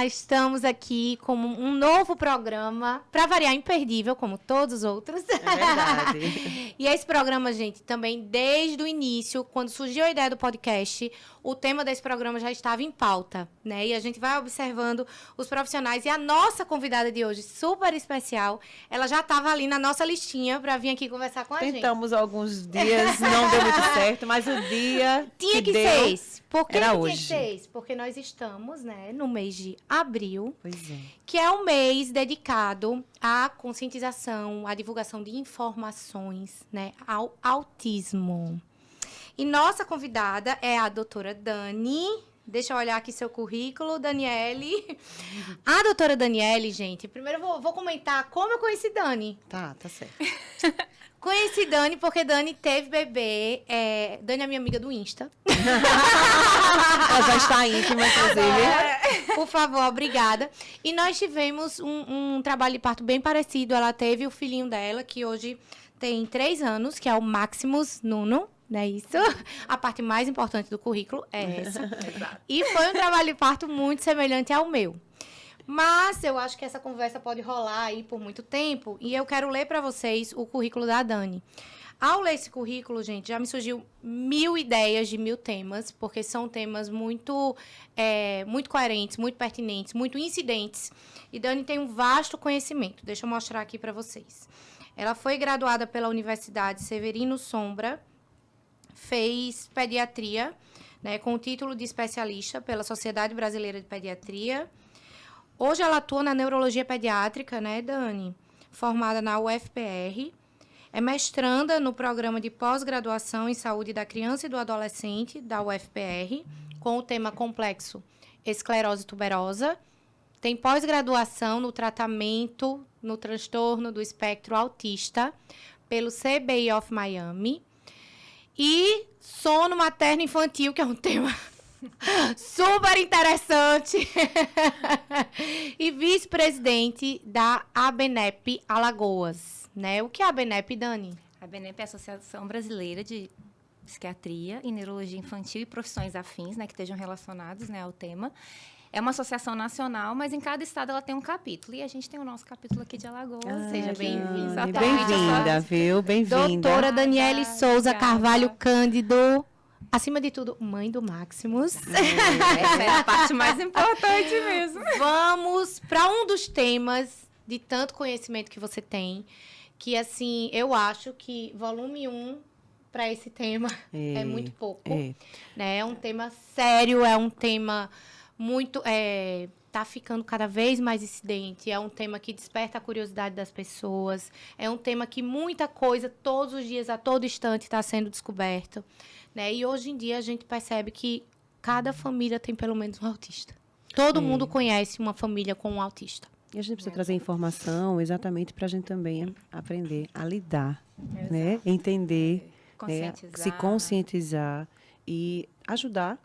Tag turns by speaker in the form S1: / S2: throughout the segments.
S1: Olá, estamos aqui com um novo programa, para variar, imperdível, como todos os outros.
S2: É verdade.
S1: E esse programa, gente, também desde o início, quando surgiu a ideia do podcast, o tema desse programa já estava em pauta, né? E a gente vai observando os profissionais. E a nossa convidada de hoje, super especial, ela já estava ali na nossa listinha para vir aqui conversar com a gente.
S2: Tentamos alguns dias, não deu muito certo, mas o dia
S1: Tinha que
S2: deu,
S1: ser esse. Por que
S2: era
S1: tinha
S2: hoje.
S1: que ser esse? Porque nós estamos, né, no mês de abril,
S2: Pois é.
S1: que é um mês dedicado à conscientização, à divulgação de informações, né, ao autismo. E nossa convidada é a doutora Dani. Deixa eu olhar aqui seu currículo, Daniele. A doutora Daniele, gente, primeiro eu vou comentar como eu conheci Dani.
S2: Tá certo.
S1: Conheci Dani porque Dani teve bebê. Dani é minha amiga do Insta.
S2: Ela já está íntima, inclusive.
S1: Por favor, obrigada. E nós tivemos um trabalho de parto bem parecido. Ela teve o filhinho dela, que hoje tem 3 anos, que é o Maximus Nuno. Não é isso? A parte mais importante do currículo é essa. E foi um trabalho de parto muito semelhante ao meu. Mas eu acho que essa conversa pode rolar aí por muito tempo. E eu quero ler para vocês o currículo da Dani. Ao ler esse currículo, gente, já me surgiu 1000 ideias de 1000 temas, porque são temas muito coerentes, muito pertinentes, muito incidentes. E Dani tem um vasto conhecimento. Deixa eu mostrar aqui para vocês. Ela foi graduada pela Universidade Severino Sombra, fez pediatria, né, com o título de especialista pela Sociedade Brasileira de Pediatria. Hoje ela atua na neurologia pediátrica, né, Dani? Formada na UFPR. É mestranda no programa de pós-graduação em saúde da criança e do adolescente da UFPR, com o tema complexo esclerose tuberosa. Tem pós-graduação no tratamento no transtorno do espectro autista pelo CBI of Miami. E sono materno infantil, que é um tema super interessante. E vice-presidente da ABNEP Alagoas, né? O que é a ABNEP, Dani?
S3: A ABNEP é a Associação Brasileira de Psiquiatria e Neurologia Infantil e profissões afins, né, que estejam relacionados, né, ao tema. É uma associação nacional, mas em cada estado ela tem um capítulo. E a gente tem o nosso capítulo aqui de Alagoas. Seja bem-vinda.
S2: Bem-vinda, viu? Bem-vinda.
S1: Doutora Daniele Souza Carvalho Cândido. Acima de tudo, mãe do Maximus.
S3: Essa é a parte mais importante mesmo.
S1: Vamos para um dos temas de tanto conhecimento que você tem, que, assim, eu acho que volume 1 para esse tema é muito pouco. Né? É um tema sério, é um tema muito... tá ficando cada vez mais incidente, é um tema que desperta a curiosidade das pessoas, é um tema que muita coisa, todos os dias, a todo instante, está sendo descoberto. Né? E hoje em dia a gente percebe que cada família tem pelo menos um autista. Todo mundo conhece uma família com um autista.
S2: E a gente precisa trazer informação exatamente para a gente também aprender a lidar, né? Entender, né? Se conscientizar e ajudar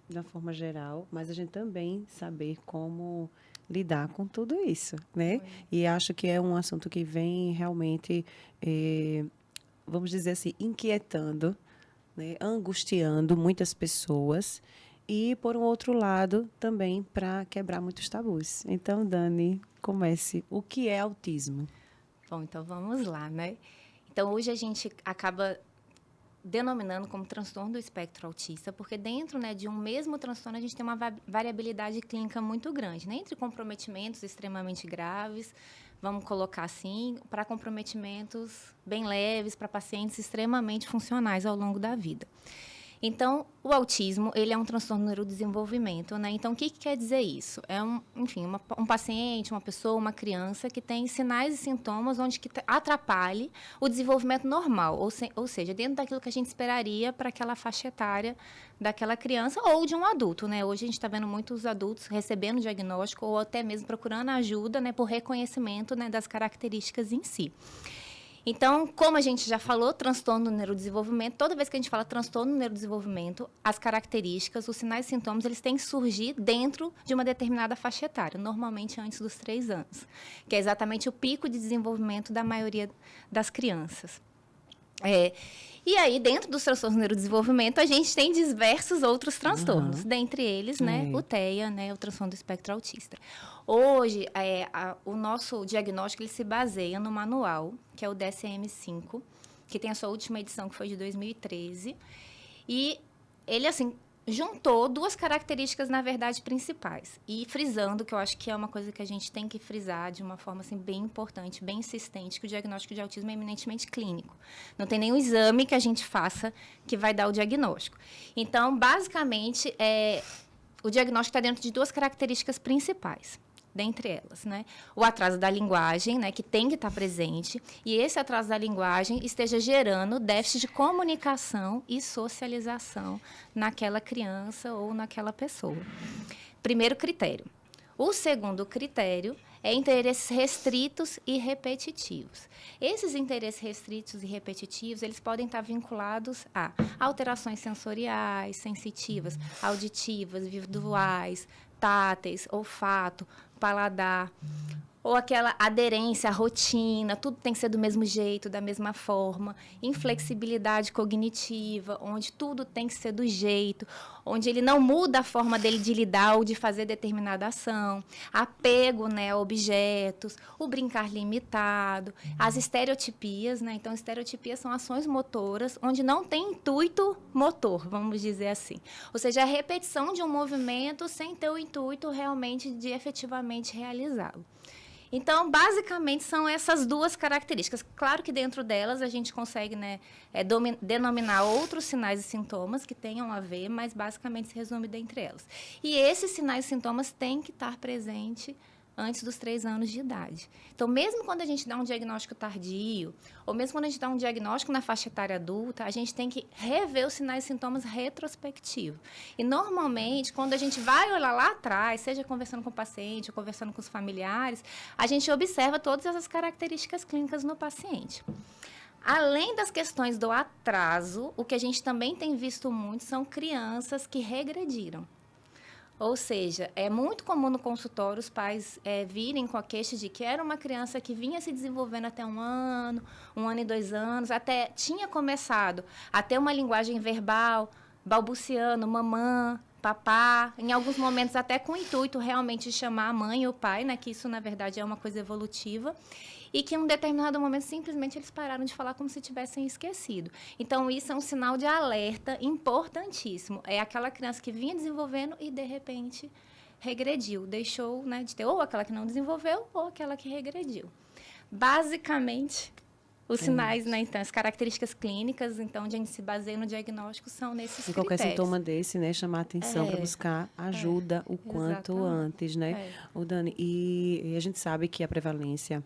S2: de uma forma geral, mas a gente também saber como lidar com tudo isso, né? E acho que é um assunto que vem realmente, vamos dizer assim, inquietando, né? Angustiando muitas pessoas e, por um outro lado, também para quebrar muitos tabus. Então, Dani, comece. O que é autismo?
S3: Bom, então vamos lá, né? Então, hoje a gente acaba denominando como transtorno do espectro autista, porque dentro, né, de um mesmo transtorno a gente tem uma variabilidade clínica muito grande, né, entre comprometimentos extremamente graves, vamos colocar assim, para comprometimentos bem leves, para pacientes extremamente funcionais ao longo da vida. Então, o autismo, ele é um transtorno do neurodesenvolvimento, né? Então, o que quer dizer isso? É um paciente, uma pessoa, uma criança que tem sinais e sintomas onde que atrapalhe o desenvolvimento normal, ou seja, dentro daquilo que a gente esperaria para aquela faixa etária daquela criança ou de um adulto, né? Hoje a gente está vendo muitos adultos recebendo diagnóstico ou até mesmo procurando ajuda, né, por reconhecimento, né, das características em si. Então, como a gente já falou, transtorno do neurodesenvolvimento, toda vez que a gente fala transtorno do neurodesenvolvimento, as características, os sinais e sintomas, eles têm que surgir dentro de uma determinada faixa etária, normalmente antes dos 3 anos, que é exatamente o pico de desenvolvimento da maioria das crianças. E aí, dentro dos transtornos do neurodesenvolvimento, a gente tem diversos outros transtornos. Dentre eles, né, o TEA, né, o transtorno do espectro autista. Hoje, o nosso diagnóstico ele se baseia no manual, que é o DSM-5, que tem a sua última edição, que foi de 2013. E ele, assim, juntou duas características, na verdade, principais. E frisando, que eu acho que é uma coisa que a gente tem que frisar de uma forma assim, bem importante, bem insistente, que o diagnóstico de autismo é eminentemente clínico. Não tem nenhum exame que a gente faça que vai dar o diagnóstico. Então, basicamente, o diagnóstico está dentro de duas características principais. Dentre elas, né? O atraso da linguagem, né, que tem que estar presente, e esse atraso da linguagem esteja gerando déficit de comunicação e socialização naquela criança ou naquela pessoa. Primeiro critério. O segundo critério é interesses restritos e repetitivos. Esses interesses restritos e repetitivos, eles podem estar vinculados a alterações sensoriais, sensitivas, auditivas, visuais, táteis, olfato, paladar, ou aquela aderência à rotina, tudo tem que ser do mesmo jeito, da mesma forma, inflexibilidade cognitiva, onde tudo tem que ser do jeito, onde ele não muda a forma dele de lidar ou de fazer determinada ação, apego, né, a objetos, o brincar limitado, as estereotipias, né? Então, estereotipias são ações motoras onde não tem intuito motor, vamos dizer assim. Ou seja, a repetição de um movimento sem ter o intuito realmente de efetivamente realizá-lo. Então, basicamente, são essas duas características. Claro que dentro delas a gente consegue, né, denominar outros sinais e sintomas que tenham a ver, mas basicamente se resume dentre elas. E esses sinais e sintomas têm que estar presentes antes dos 3 anos de idade. Então, mesmo quando a gente dá um diagnóstico tardio, ou mesmo quando a gente dá um diagnóstico na faixa etária adulta, a gente tem que rever os sinais e sintomas retrospectivos. E, normalmente, quando a gente vai olhar lá atrás, seja conversando com o paciente ou conversando com os familiares, a gente observa todas essas características clínicas no paciente. Além das questões do atraso, o que a gente também tem visto muito são crianças que regrediram. Ou seja, é muito comum no consultório os pais virem com a queixa de que era uma criança que vinha se desenvolvendo até 1 ano e 2 anos, até tinha começado a ter uma linguagem verbal, balbuciando, mamã, papá, em alguns momentos até com o intuito realmente de chamar a mãe e o pai, né, que isso, na verdade, é uma coisa evolutiva, e que em um determinado momento simplesmente eles pararam de falar como se tivessem esquecido. Então, isso é um sinal de alerta importantíssimo. É aquela criança que vinha desenvolvendo e, de repente, regrediu. Deixou, né, de ter ou aquela que não desenvolveu ou aquela que regrediu. Basicamente, os sinais, né, então, as características clínicas, então, onde a gente se baseia no diagnóstico, são nesses critérios.
S2: Qualquer sintoma desse, né, chamar a atenção para buscar ajuda o quanto antes, né? Dani, e a gente sabe que a prevalência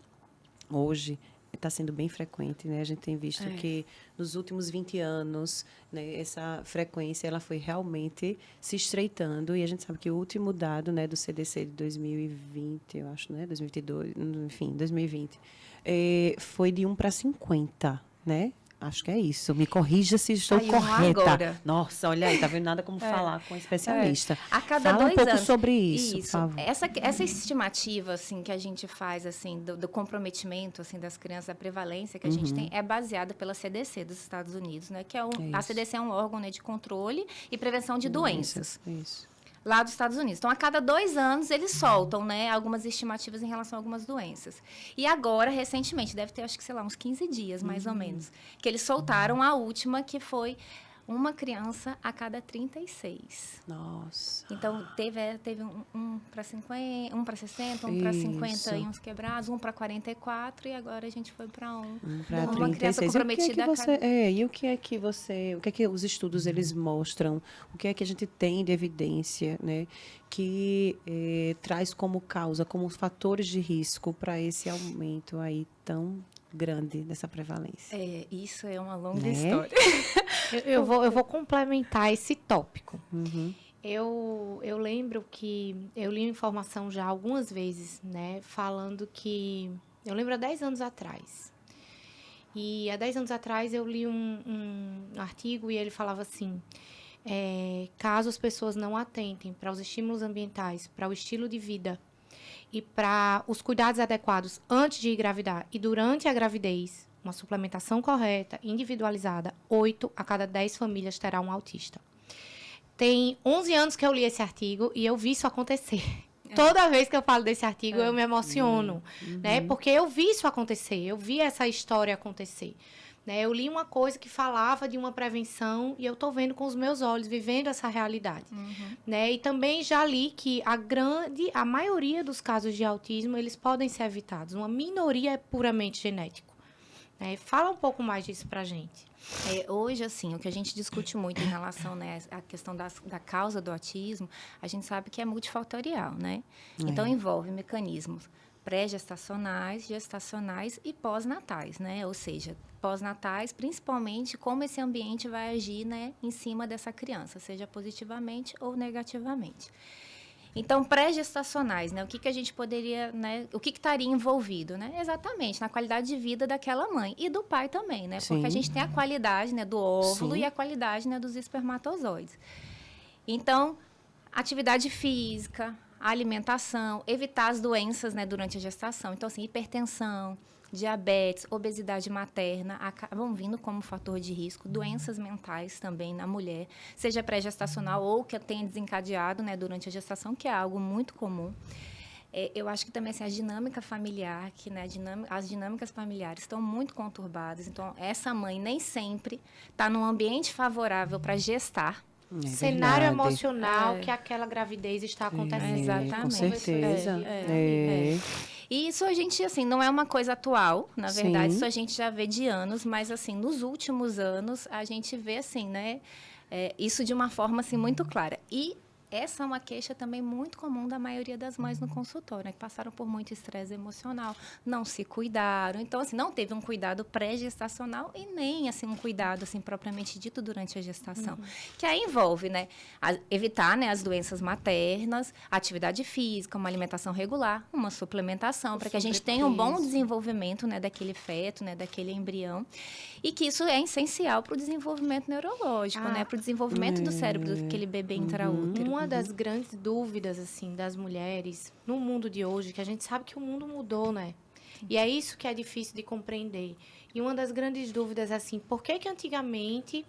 S2: hoje está sendo bem frequente, né? A gente tem visto que nos últimos 20 anos, né, essa frequência ela foi realmente se estreitando, e a gente sabe que o último dado, né, do CDC de 2020, eu acho, né, 2022, enfim, 2020, foi de 1 para 50, né? Acho que é isso. Me corrija se estou correta. Agora. Nossa, olha aí, tá vendo nada como falar com um especialista.
S3: A cada
S2: Fala
S3: 2
S2: um pouco
S3: anos.
S2: sobre isso, por favor.
S3: Essa estimativa, assim, que a gente faz, assim, do comprometimento, assim, das crianças, a prevalência que a gente tem, é baseada pela CDC dos Estados Unidos, né? Que a CDC é um órgão, né, de controle e prevenção de doenças.
S2: Isso.
S3: Lá dos Estados Unidos. Então, a cada 2 anos, eles soltam, né, algumas estimativas em relação a algumas doenças. E agora, recentemente, deve ter, acho que, sei lá, uns 15 dias, mais ou menos, que eles soltaram a última, que foi uma criança a cada 36.
S2: Nossa.
S3: Então, teve um para 50, 1 para 60, 1 para 50 e uns quebrados, 1 para 44, e agora a gente foi para uma criança comprometida a cada...
S2: E o que é que os estudos eles mostram? O que é que a gente tem de evidência, né, que traz como causa, como fatores de risco para esse aumento aí tão grande dessa prevalência?
S3: Isso é uma longa história.
S1: Eu vou complementar esse tópico. Eu lembro que eu li informação já algumas vezes, né, falando que... Eu lembro há 10 anos atrás. E há 10 anos atrás eu li um artigo e ele falava assim... caso as pessoas não atentem para os estímulos ambientais, para o estilo de vida e para os cuidados adequados antes de engravidar e durante a gravidez, uma suplementação correta, individualizada, 8 a cada 10 famílias terá um autista. Tem 11 anos que eu li esse artigo e eu vi isso acontecer. Toda vez que eu falo desse artigo, eu me emociono, né? Porque eu vi isso acontecer, eu vi essa história acontecer. Né? Eu li uma coisa que falava de uma prevenção e eu estou vendo com os meus olhos, vivendo essa realidade. Né? E também já li que a maioria dos casos de autismo, eles podem ser evitados. Uma minoria é puramente genético. Né? Fala um pouco mais disso pra gente.
S3: Hoje, assim, o que a gente discute muito em relação, né, à questão da causa do autismo, a gente sabe que é multifatorial, né? Então, envolve mecanismos pré-gestacionais, gestacionais e pós-natais, né? Ou seja, pós-natais, principalmente como esse ambiente vai agir, né, em cima dessa criança, seja positivamente ou negativamente. Então, pré-gestacionais, né? O que a gente poderia, né? O que estaria envolvido, né? Exatamente, na qualidade de vida daquela mãe e do pai também, né? Porque a gente tem a qualidade, né, do óvulo e a qualidade, né, dos espermatozoides. Então, atividade física, alimentação, evitar as doenças, né, durante a gestação. Então, assim, hipertensão, diabetes, obesidade materna acabam vindo como fator de risco, doenças mentais também na mulher, seja pré-gestacional ou que tenha desencadeado, né, durante a gestação, que é algo muito comum. Eu acho que também assim, a dinâmica familiar, que, né, as dinâmicas familiares estão muito conturbadas. Então, essa mãe nem sempre está num ambiente favorável para gestar.
S1: Cenário emocional que aquela gravidez está acontecendo.
S3: Exatamente.
S2: Com certeza.
S3: E isso a gente, assim, não é uma coisa atual, na verdade, isso a gente já vê de anos, mas, assim, nos últimos anos, a gente vê, assim, né, isso de uma forma, assim, muito clara. E essa é uma queixa também muito comum da maioria das mães no consultório, né, que passaram por muito estresse emocional, não se cuidaram. Então, assim, não teve um cuidado pré-gestacional e nem, assim, um cuidado, assim, propriamente dito durante a gestação. Que aí envolve, né, evitar, né, as doenças maternas, atividade física, uma alimentação regular, uma suplementação, para que a gente tenha um bom desenvolvimento, né, daquele feto, né, daquele embrião. E que isso é essencial para o desenvolvimento neurológico, né, para o desenvolvimento do cérebro daquele bebê intraútero.
S1: Uma das grandes dúvidas, assim, das mulheres no mundo de hoje, que a gente sabe que o mundo mudou, né? E é isso que é difícil de compreender. E uma das grandes dúvidas é assim, por que antigamente,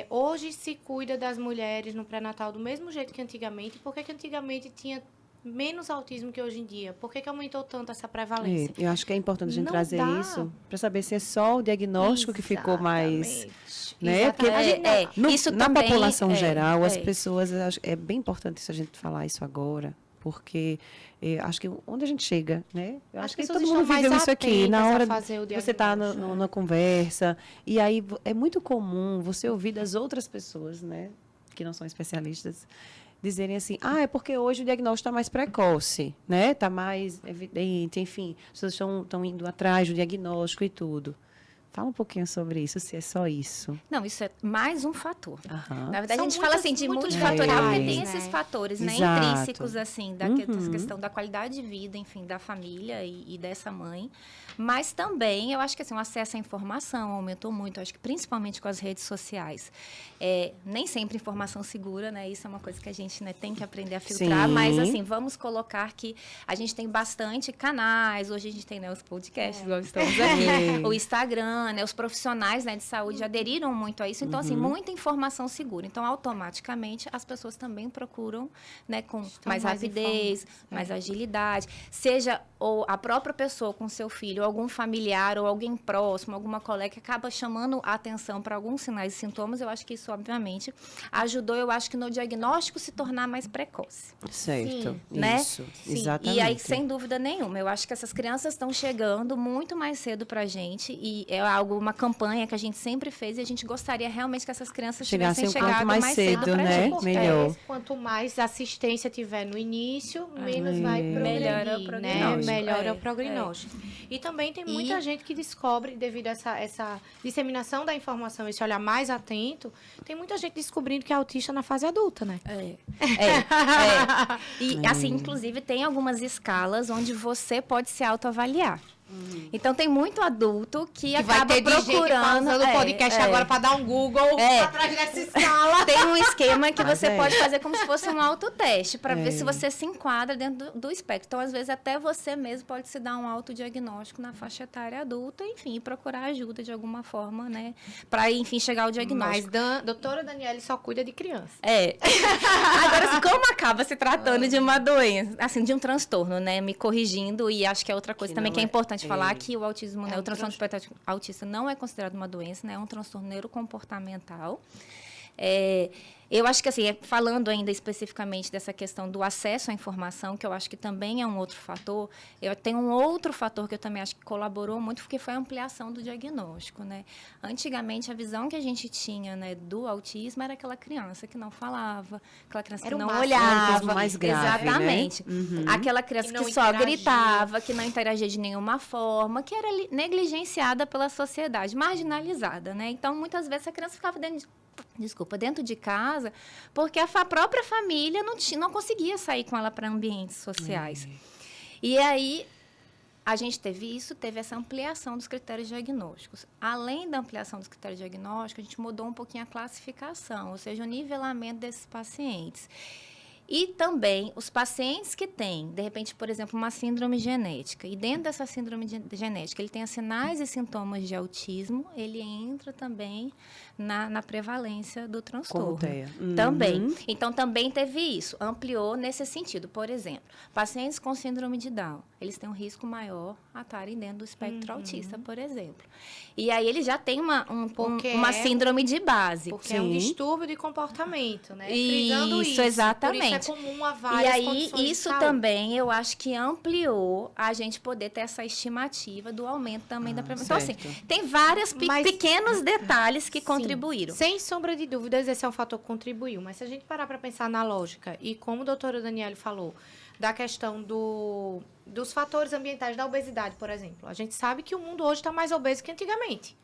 S1: hoje se cuida das mulheres no pré-natal do mesmo jeito que antigamente? Por que antigamente tinha menos autismo que hoje em dia? Por que aumentou tanto essa prevalência?
S2: Eu acho que é importante a gente
S1: Não
S2: trazer
S1: dá.
S2: isso para saber se é só o diagnóstico que ficou mais... Né? Porque
S3: isso
S2: na
S3: também,
S2: população geral, as pessoas... É bem importante isso, a gente falar isso agora, porque acho que onde a gente chega, né? Eu acho que todo mundo viveu isso aqui. Na hora que você está na conversa, e aí é muito comum você ouvir das outras pessoas, né, que não são especialistas, dizerem assim, é porque hoje o diagnóstico está mais precoce, né? Está mais evidente, enfim, as pessoas estão indo atrás do diagnóstico e tudo. Fala um pouquinho sobre isso, se é só isso.
S3: Não, isso é mais um fator. Na verdade,
S1: São
S3: a gente fala assim de multifatorial, porque tem esses fatores, né, intrínsecos, assim, dessa questão da qualidade de vida, enfim, da família e dessa mãe. Mas também, eu acho que assim, o acesso à informação aumentou muito, eu acho que principalmente com as redes sociais. Nem sempre informação segura, né? Isso é uma coisa que a gente, né, tem que aprender a filtrar. Mas, assim, vamos colocar que a gente tem bastante canais. Hoje a gente tem, né, os podcasts, nós estamos aqui, o Instagram, né, os profissionais, né, de saúde aderiram muito a isso. Então, assim, muita informação segura. Então, automaticamente, as pessoas também procuram, né, com mais rapidez, mais agilidade. Seja ou a própria pessoa com seu filho, ou algum familiar, ou alguém próximo, alguma colega que acaba chamando a atenção para alguns sinais e sintomas. Eu acho que isso, obviamente, ajudou, eu acho que no diagnóstico se tornar mais precoce.
S2: Certo,
S3: né?
S2: Isso,
S3: Sim.
S2: exatamente.
S3: E aí, sem dúvida nenhuma, eu acho que essas crianças estão chegando muito mais cedo para a gente e é uma campanha que a gente sempre fez e a gente gostaria realmente que essas crianças tivessem chegado mais cedo para a gente.
S2: Melhor.
S1: Quanto mais assistência tiver no início, menos vai progredir,
S3: melhora o prognóstico.
S1: Né? Melhora o prognóstico. E também tem muita gente que descobre, devido a essa disseminação da informação, esse olhar mais atento, tem muita gente descobrindo que é autista na fase adulta, né?
S3: E, assim, inclusive, tem algumas escalas onde você pode se autoavaliar. Então, tem muito adulto que
S1: vai
S3: acaba
S1: ter
S3: procurando...
S1: gente o podcast agora para dar um Google atrás dessa escala.
S3: Tem um esquema que você pode fazer como se fosse um autoteste, para ver se você se enquadra dentro do espectro. Então, às vezes, até você mesmo pode se dar um autodiagnóstico na faixa etária adulta, enfim, procurar ajuda de alguma forma, né? Para, enfim, chegar ao diagnóstico.
S1: Mas doutora Daniele só cuida de criança.
S3: Agora, assim, como acaba se tratando de uma doença, assim, de um transtorno, né? Me corrigindo, e acho que é outra coisa também que é importante falar, que o autismo, né, o transtorno de espectro autista não é considerado uma doença, né? É um transtorno neurocomportamental. Eu acho que, assim, falando ainda especificamente dessa questão do acesso à informação, que eu acho que também é um outro fator, eu tenho um outro fator que eu também acho que colaborou muito, porque foi a ampliação do diagnóstico, né? Antigamente, a visão que a gente tinha, né, do autismo era aquela criança que não falava, aquela criança que não olhava.
S2: Mais grave,
S3: exatamente.
S2: Né?
S3: Aquela criança que só gritava, que não interagia de nenhuma forma, que era negligenciada pela sociedade, marginalizada, né? Então, muitas vezes, a criança ficava dentro de casa, porque a própria família não conseguia sair com ela para ambientes sociais. E aí, a gente teve essa ampliação dos critérios diagnósticos. Além da ampliação dos critérios diagnósticos, a gente mudou um pouquinho a classificação, ou seja, o nivelamento desses pacientes. E também os pacientes que têm, de repente, por exemplo, uma síndrome genética, e dentro dessa síndrome genética ele tem sinais e sintomas de autismo, ele entra também na prevalência do transtorno. Também. Então, também teve isso, ampliou nesse sentido. Por exemplo, pacientes com síndrome de Down, eles têm um risco maior a estarem dentro do espectro autista, por exemplo. E aí, ele já tem uma síndrome de base.
S1: Porque é um distúrbio de comportamento, né?
S3: Isso, exatamente.
S1: Por isso é comum a várias
S3: e aí,
S1: condições
S3: isso também, eu acho que ampliou a gente poder ter essa estimativa do aumento também da prevalência. Então, assim, tem vários pequenos detalhes que contribuíram.
S1: Sem sombra de dúvidas, esse é um fator que contribuiu. Mas se a gente parar para pensar na lógica, e como a doutora Daniele falou, da questão dos fatores ambientais da obesidade, por exemplo. A gente sabe que o mundo hoje está mais obeso que antigamente.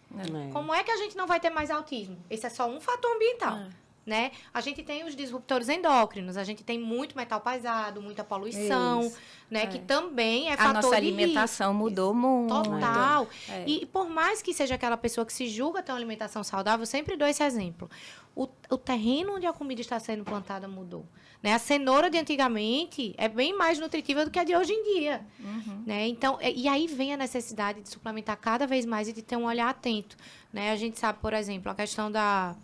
S1: Como é que a gente não vai ter mais autismo? Esse é só um fator ambiental. Né? A gente tem os disruptores endócrinos, a gente tem muito metal pesado, muita poluição, né? Que também é fator de risco. A nossa
S3: alimentação mudou muito.
S1: Total. E por mais que seja aquela pessoa que se julga ter uma alimentação saudável, eu sempre dou esse exemplo. O terreno onde a comida está sendo plantada mudou. Né? A cenoura de antigamente é bem mais nutritiva do que a de hoje em dia. Né? Então, e aí vem a necessidade de suplementar cada vez mais e de ter um olhar atento. Né? A gente sabe, por exemplo, a questão da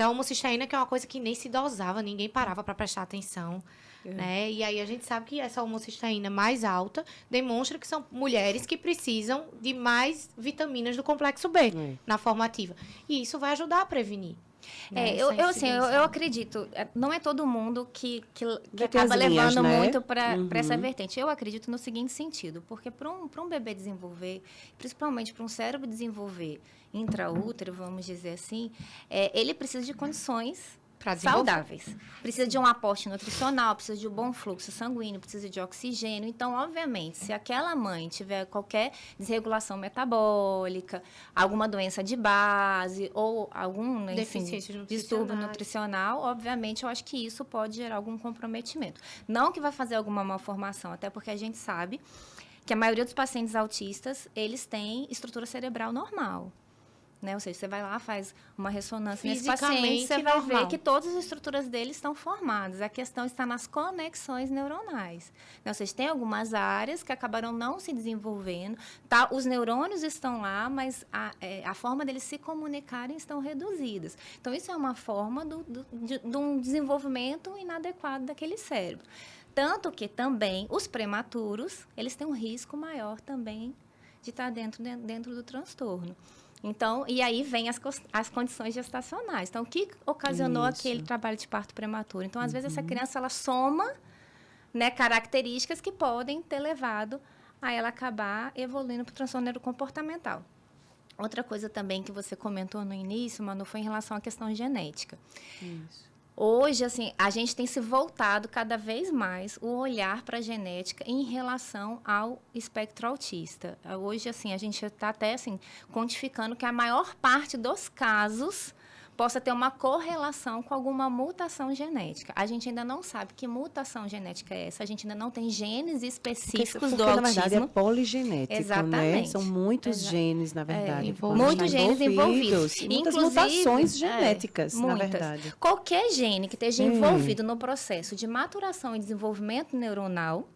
S1: homocisteína, que é uma coisa que nem se dosava, ninguém parava para prestar atenção. Né? E aí a gente sabe que essa homocisteína mais alta demonstra que são mulheres que precisam de mais vitaminas do complexo B na formativa. E isso vai ajudar a prevenir.
S3: Eu acredito, não é todo mundo que acaba levando muito para essa vertente. Eu acredito no seguinte sentido, porque para um bebê desenvolver, principalmente para um cérebro desenvolver intraútero, vamos dizer assim, ele precisa de condições saudáveis. Precisa de um aporte nutricional, precisa de um bom fluxo sanguíneo, precisa de oxigênio. Então, obviamente, se aquela mãe tiver qualquer desregulação metabólica, alguma doença de base ou algum distúrbio nutricional, obviamente, eu acho que isso pode gerar algum comprometimento. Não que vai fazer alguma malformação, até porque a gente sabe que a maioria dos pacientes autistas, eles têm estrutura cerebral normal. Né? Ou seja, você vai lá, faz uma ressonância nesse paciente, você vai ver que todas as estruturas dele estão formadas. A questão está nas conexões neuronais. Né? Ou seja, tem algumas áreas que acabaram não se desenvolvendo. Os neurônios estão lá, mas a forma deles se comunicarem estão reduzidas. Então, isso é uma forma de um desenvolvimento inadequado daquele cérebro. Tanto que também os prematuros, eles têm um risco maior também de estar dentro do transtorno. Então, e aí vem as condições gestacionais. Então, o que ocasionou aquele trabalho de parto prematuro? Então, às vezes, essa criança, ela soma, né, características que podem ter levado a ela acabar evoluindo para o transtorno neurocomportamental. Outra coisa também que você comentou no início, Manu, foi em relação à questão genética. Isso. Hoje, assim, a gente tem se voltado cada vez mais o olhar para a genética em relação ao espectro autista. Hoje, assim, a gente está até assim, quantificando que a maior parte dos casos possa ter uma correlação com alguma mutação genética. A gente ainda não sabe que mutação genética é essa, a gente ainda não tem genes específicos do autismo.
S2: Na verdade, é poligenético,
S3: Exatamente.
S2: né? São muitos genes, na verdade.
S3: Muitos genes envolvidos.
S2: E muitas mutações genéticas, na verdade.
S3: Qualquer gene que esteja envolvido no processo de maturação e desenvolvimento neuronal,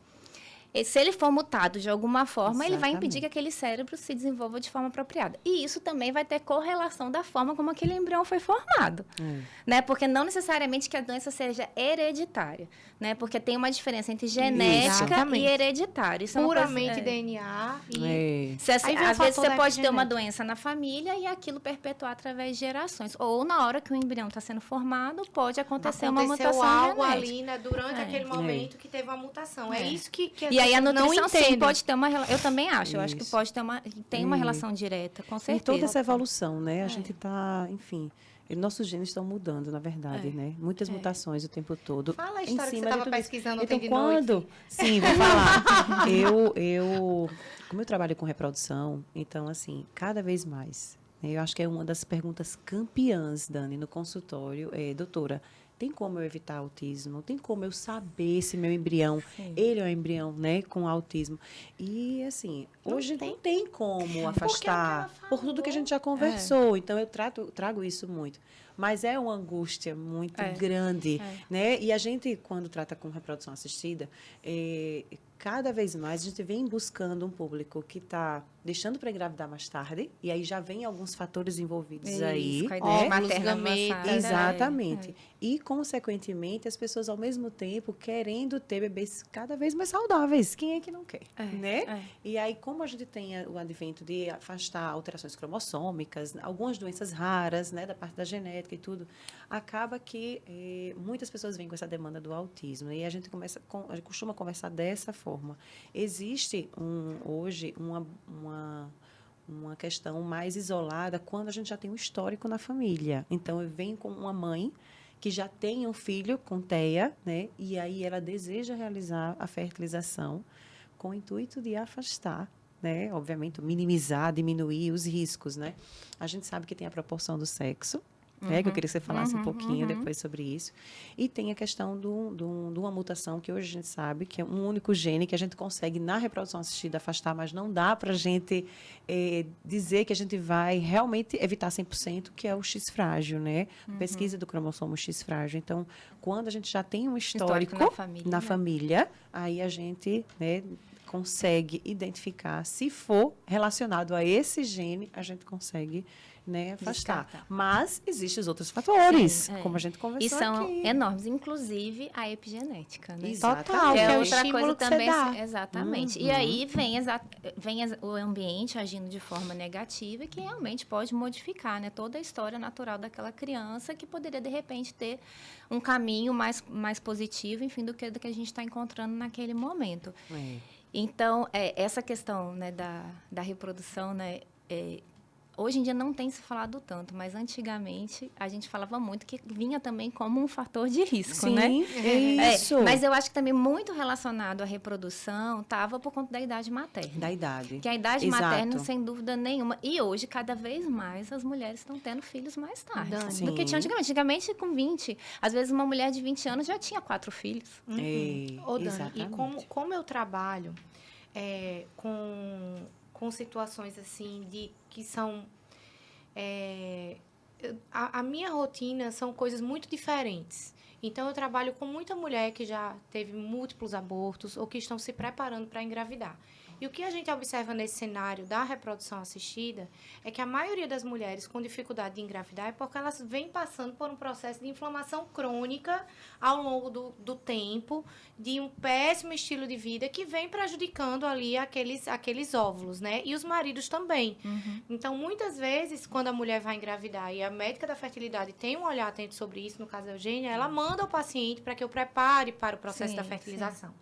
S3: se ele for mutado de alguma forma, ele vai impedir que aquele cérebro se desenvolva de forma apropriada. E isso também vai ter correlação da forma como aquele embrião foi formado. Né? Porque não necessariamente que a doença seja hereditária. Né? Porque tem uma diferença entre genética e hereditário. Isso
S1: puramente DNA. E...
S3: às vezes você pode ter uma doença na família e aquilo perpetuar através de gerações. Ou na hora que o embrião está sendo formado, pode acontecer uma mutação
S1: algo
S3: genética.
S1: ali, né, durante aquele momento que teve uma mutação. É isso que
S3: e aí a nutrição sim pode ter uma relação. Eu também acho. Eu acho que pode ter uma relação direta, com certeza.
S2: E toda essa evolução, né? A gente está, enfim, nossos genes estão mudando, na verdade, né? Muitas mutações o tempo todo.
S1: Fala a história que você estava pesquisando
S2: então,
S1: de noite.
S2: Sim, vou falar. Como eu trabalho com reprodução, então, assim, cada vez mais, né, eu acho que é uma das perguntas campeãs, Dani, no consultório, doutora, tem como eu evitar autismo? Tem como eu saber se meu embrião, ele é um embrião, né, com autismo? E, assim, hoje não tem como afastar, por tudo que a gente já conversou. Então, eu trago isso muito. Mas é uma angústia muito grande, né? E a gente, quando trata com reprodução assistida, cada vez mais a gente vem buscando um público que está deixando para engravidar mais tarde, e aí já vem alguns fatores envolvidos aí, né? Exatamente. E, consequentemente, as pessoas, ao mesmo tempo, querendo ter bebês cada vez mais saudáveis. Quem é que não quer, né? E aí, como a gente tem o advento de afastar alterações cromossômicas, algumas doenças raras, né, da parte da genética e tudo, acaba que muitas pessoas vêm com essa demanda do autismo, e a gente costuma conversar dessa forma. Existe hoje uma questão mais isolada quando a gente já tem um histórico na família. Então, eu venho com uma mãe que já tem um filho com TEA, né? E aí ela deseja realizar a fertilização com o intuito de afastar, né? Obviamente, minimizar, diminuir os riscos, né? A gente sabe que tem a proporção do sexo, que eu queria que você falasse um pouquinho depois sobre isso. E tem a questão de uma mutação que hoje a gente sabe que é um único gene que a gente consegue, na reprodução assistida, afastar, mas não dá para a gente dizer que a gente vai realmente evitar 100%, que é o X frágil, né? Pesquisa do cromossomo X frágil. Então, quando a gente já tem um histórico na família, aí a gente, né, consegue identificar, se for relacionado a esse gene, a gente consegue, né, afastar. Mas existem os outros fatores, como a gente conversou aqui.
S3: E são enormes, inclusive a epigenética, né?
S1: Total,
S3: que
S1: é
S3: outra coisa também.
S1: dá.
S3: Exatamente. E aí vem o ambiente agindo de forma negativa, que realmente pode modificar, né, toda a história natural daquela criança, que poderia, de repente, ter um caminho mais positivo, enfim, do que a gente está encontrando naquele momento. Então, essa questão, né, da reprodução, né, hoje em dia não tem se falado tanto, mas antigamente a gente falava muito que vinha também como um fator de risco, né?
S2: Isso.
S3: Mas eu acho que também muito relacionado à reprodução estava por conta da idade materna.
S2: Da idade.
S3: Que a idade materna, sem dúvida nenhuma. E hoje, cada vez mais, as mulheres estão tendo filhos mais tarde do que tinham antigamente. Antigamente, com 20. Às vezes, uma mulher de 20 anos já tinha 4 filhos.
S1: Ô, Dani, e como eu trabalho com situações assim que são a minha rotina são coisas muito diferentes. Então eu trabalho com muita mulher que já teve múltiplos abortos ou que estão se preparando para engravidar. E o que a gente observa nesse cenário da reprodução assistida é que a maioria das mulheres com dificuldade de engravidar é porque elas vêm passando por um processo de inflamação crônica ao longo do tempo, de um péssimo estilo de vida que vem prejudicando ali aqueles óvulos, né? E os maridos também. Então, muitas vezes, quando a mulher vai engravidar e a médica da fertilidade tem um olhar atento sobre isso, no caso da Eugênia, ela manda o paciente para que eu prepare para o processo da fertilização.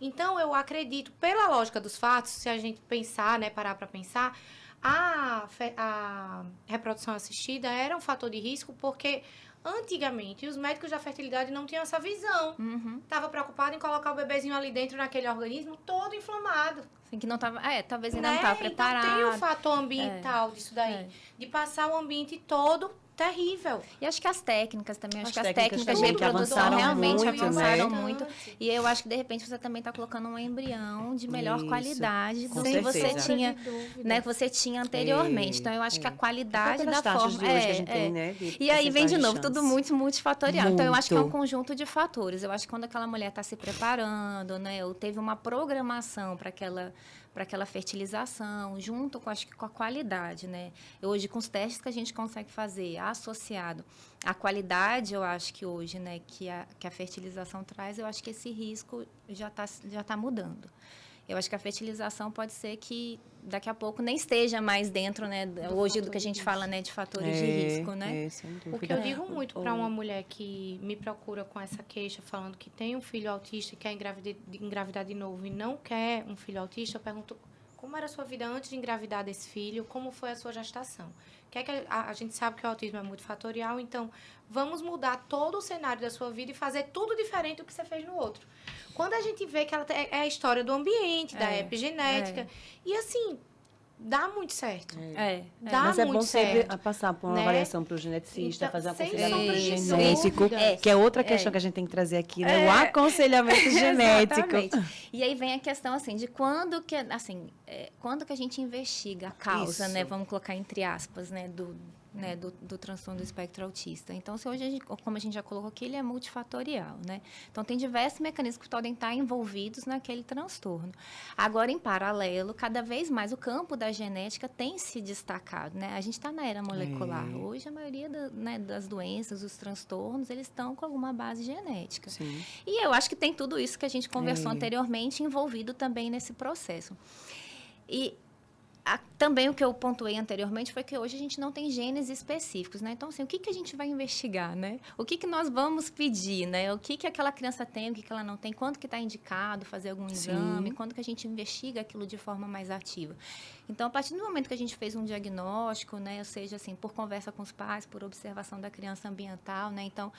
S1: Então, eu acredito, pela lógica dos fatos, se a gente pensar, né, parar para pensar, a reprodução assistida era um fator de risco porque, antigamente, os médicos da fertilidade não tinham essa visão. Estava preocupado em colocar o bebezinho ali dentro naquele organismo todo inflamado.
S3: Assim, que não estava... talvez ainda não estava preparado.
S1: Então, tem o fator ambiental disso daí. De passar o ambiente todo terrível.
S3: E acho que as técnicas também,
S2: As
S3: que as
S2: técnicas
S3: técnicas de
S2: também, que
S3: reprodução
S2: avançaram
S3: realmente
S2: muito,
S3: avançaram
S2: né?
S3: muito. E eu acho que, de repente, você também está colocando um embrião de melhor
S2: Isso,
S3: qualidade
S2: com
S3: do que você
S2: certeza.
S3: tinha,
S1: Sem dúvida.
S3: né, que você tinha anteriormente. Então, eu acho que a
S2: Até
S3: qualidade
S2: pelas
S3: da
S2: taxas
S3: forma...
S2: de hoje que a gente tem, né?
S3: E aí vem, de
S2: percentagem
S3: novo,
S2: chance.
S3: tudo muito multifatorial. Então, eu acho que é um
S2: Muito.
S3: conjunto de fatores. Eu acho que quando aquela mulher está se preparando, né, ou teve uma programação para aquela fertilização, junto com, acho que com a qualidade, né? Hoje, com os testes que a gente consegue fazer, associado à qualidade, eu acho que hoje, né, que a fertilização traz, eu acho que esse risco já tá mudando. Eu acho que a fertilização pode ser que daqui a pouco nem esteja mais dentro, né, hoje do que a gente fala, né, de fatores de risco, né?
S2: Sem dúvida.
S1: O que eu digo muito para uma mulher que me procura com essa queixa, falando que tem um filho autista e quer engravidar de novo e não quer um filho autista, eu pergunto como era a sua vida antes de engravidar desse filho, como foi a sua gestação. Que é que a gente sabe que o autismo é multifatorial, então vamos mudar todo o cenário da sua vida e fazer tudo diferente do que você fez no outro. Quando a gente vê que ela é a história do ambiente, da epigenética, e assim, dá muito certo. Dá
S2: Mas é
S1: muito
S2: bom
S1: certo.
S2: sempre passar por uma
S1: né?
S2: avaliação para o geneticista,
S1: Então,
S2: fazer um
S1: sem
S2: aconselhamento
S1: sombra de
S2: genético,
S1: dúvidas.
S2: que é outra questão que a gente tem que trazer aqui, né? O aconselhamento genético.
S3: Exatamente. E aí vem a questão, assim, de quando que a gente investiga a causa,
S2: Isso.
S3: né? Vamos colocar entre aspas, né? Do transtorno do espectro autista. Então, se hoje, como a gente já colocou aqui, ele é multifatorial, né? Então, tem diversos mecanismos que podem estar envolvidos naquele transtorno. Agora, em paralelo, cada vez mais o campo da genética tem se destacado, né? A gente está na era molecular. Hoje, a maioria das doenças, os transtornos, eles estão com alguma base genética.
S2: Sim.
S3: E eu acho que tem tudo isso que a gente conversou anteriormente envolvido também nesse processo. E também o que eu pontuei anteriormente foi que hoje a gente não tem genes específicos, né? Então, assim, o que a gente vai investigar, né? O que nós vamos pedir, né? O que aquela criança tem, o que ela não tem, quando que está indicado fazer algum exame, quando que a gente investiga aquilo de forma mais ativa. Então, a partir do momento que a gente fez um diagnóstico, né? Ou seja, assim, por conversa com os pais, por observação da criança ambiental, né? Então,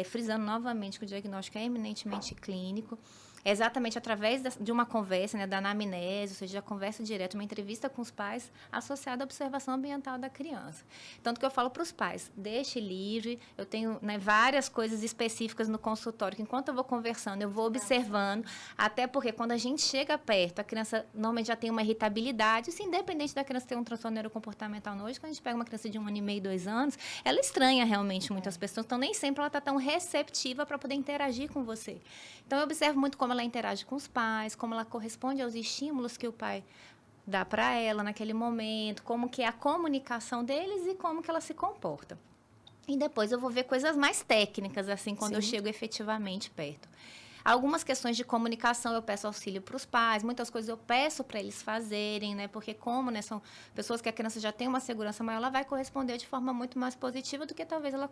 S3: frisando novamente que o diagnóstico é eminentemente clínico, exatamente através de uma conversa, né, da anamnese, ou seja, da conversa direta, uma entrevista com os pais associada à observação ambiental da criança. Tanto que eu falo para os pais, deixe livre, eu tenho, né, várias coisas específicas no consultório, que enquanto eu vou conversando, eu vou observando, até porque quando a gente chega perto, a criança normalmente já tem uma irritabilidade, assim, independente da criança ter um transtorno neurocomportamental hoje, quando a gente pega uma criança de 1 ano e meio, 2 anos, ela estranha realmente muitas pessoas, então nem sempre ela está tão receptiva para poder interagir com você. Então, eu observo muito como ela interage com os pais, como ela corresponde aos estímulos que o pai dá para ela naquele momento, como que é a comunicação deles e como que ela se comporta. E depois eu vou ver coisas mais técnicas, assim, quando eu chego efetivamente perto. Algumas questões de comunicação eu peço auxílio para os pais, muitas coisas eu peço para eles fazerem, né? Porque como, né, são pessoas que a criança já tem uma segurança maior, ela vai corresponder de forma muito mais positiva do que talvez ela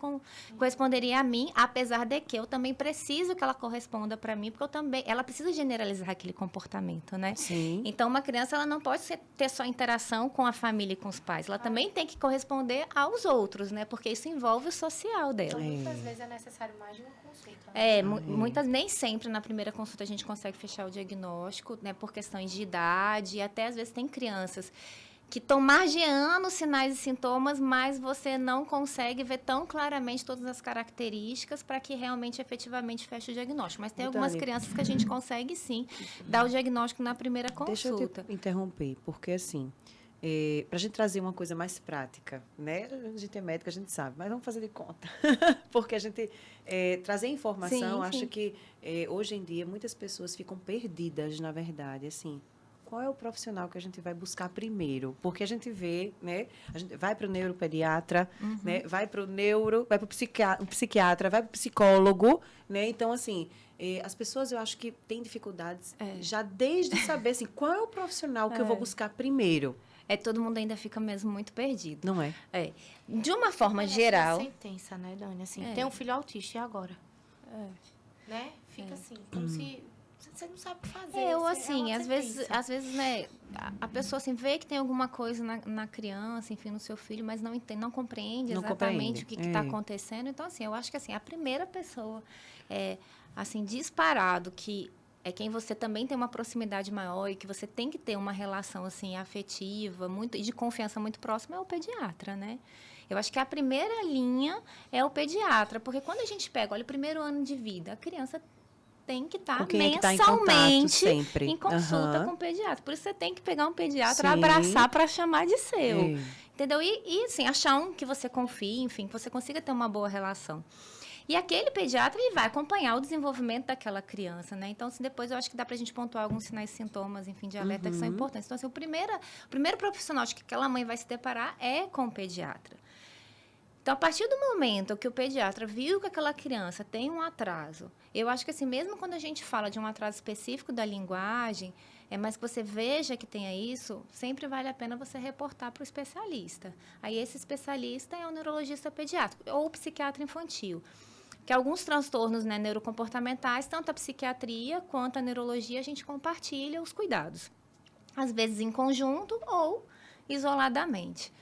S3: corresponderia a mim, apesar de que eu também preciso que ela corresponda para mim, porque ela precisa generalizar aquele comportamento, né?
S2: Sim.
S3: Então, uma criança ela não pode ter só interação com a família e com os pais, ela também tem que corresponder aos outros, né? Porque isso envolve o social dela.
S1: Muitas vezes é necessário mais de uma consulta. Né?
S3: Muitas, nem sempre na primeira consulta a gente consegue fechar o diagnóstico, né, por questões de idade, e até às vezes tem crianças que estão margeando sinais e sintomas, mas você não consegue ver tão claramente todas as características para que realmente, efetivamente, feche o diagnóstico. Mas tem algumas crianças que a gente consegue, sim, dar o diagnóstico na primeira consulta.
S2: Deixa eu te interromper, porque assim, para a gente trazer uma coisa mais prática, né? A gente é médica, a gente sabe, mas vamos fazer de conta. Porque a gente trazer informação, acho que hoje em dia muitas pessoas ficam perdidas, na verdade, assim. Qual é o profissional que a gente vai buscar primeiro? Porque a gente vê, né? A gente vai para o neuropediatra, né? Vai para vai para o psiquiatra, vai para o psicólogo, né? Então, assim, as pessoas, eu acho que têm dificuldades já desde saber, assim, qual é o profissional que eu vou buscar primeiro.
S3: Todo mundo ainda fica mesmo muito perdido.
S2: Não é?
S3: De uma forma geral...
S1: É uma sentença, né, Dani? Assim, tem um filho autista, e agora? Né? Fica assim, como se... Você não sabe o que fazer.
S3: Ou assim, às vezes, né, a pessoa assim, vê que tem alguma coisa na criança, enfim, no seu filho, mas não entende, não compreende exatamente o que está acontecendo. Então, assim, eu acho que assim, a primeira pessoa, assim, disparado, que é quem você também tem uma proximidade maior e que você tem que ter uma relação, assim, afetiva, muito, e de confiança muito próxima, é o pediatra, né? Eu acho que a primeira linha é o pediatra, porque quando a gente pega, olha, o primeiro ano de vida, a criança tem que estar mensalmente em consulta com o pediatra. Por isso você tem que pegar um pediatra, abraçar para chamar de seu. Entendeu? E assim, achar um que você confie, enfim, que você consiga ter uma boa relação. E aquele pediatra, ele vai acompanhar o desenvolvimento daquela criança, né? Então, assim, depois eu acho que dá pra gente pontuar alguns sinais e sintomas, enfim, de alerta que são importantes. Então, assim, o primeiro profissional que aquela mãe vai se deparar é com o pediatra. Então, a partir do momento que o pediatra viu que aquela criança tem um atraso, eu acho que, assim, mesmo quando a gente fala de um atraso específico da linguagem, mas que você veja que tenha isso, sempre vale a pena você reportar para o especialista. Aí, esse especialista é o neurologista pediátrico ou o psiquiatra infantil. Que alguns transtornos, né, neurocomportamentais, tanto a psiquiatria quanto a neurologia, a gente compartilha os cuidados. Às vezes em conjunto ou isoladamente.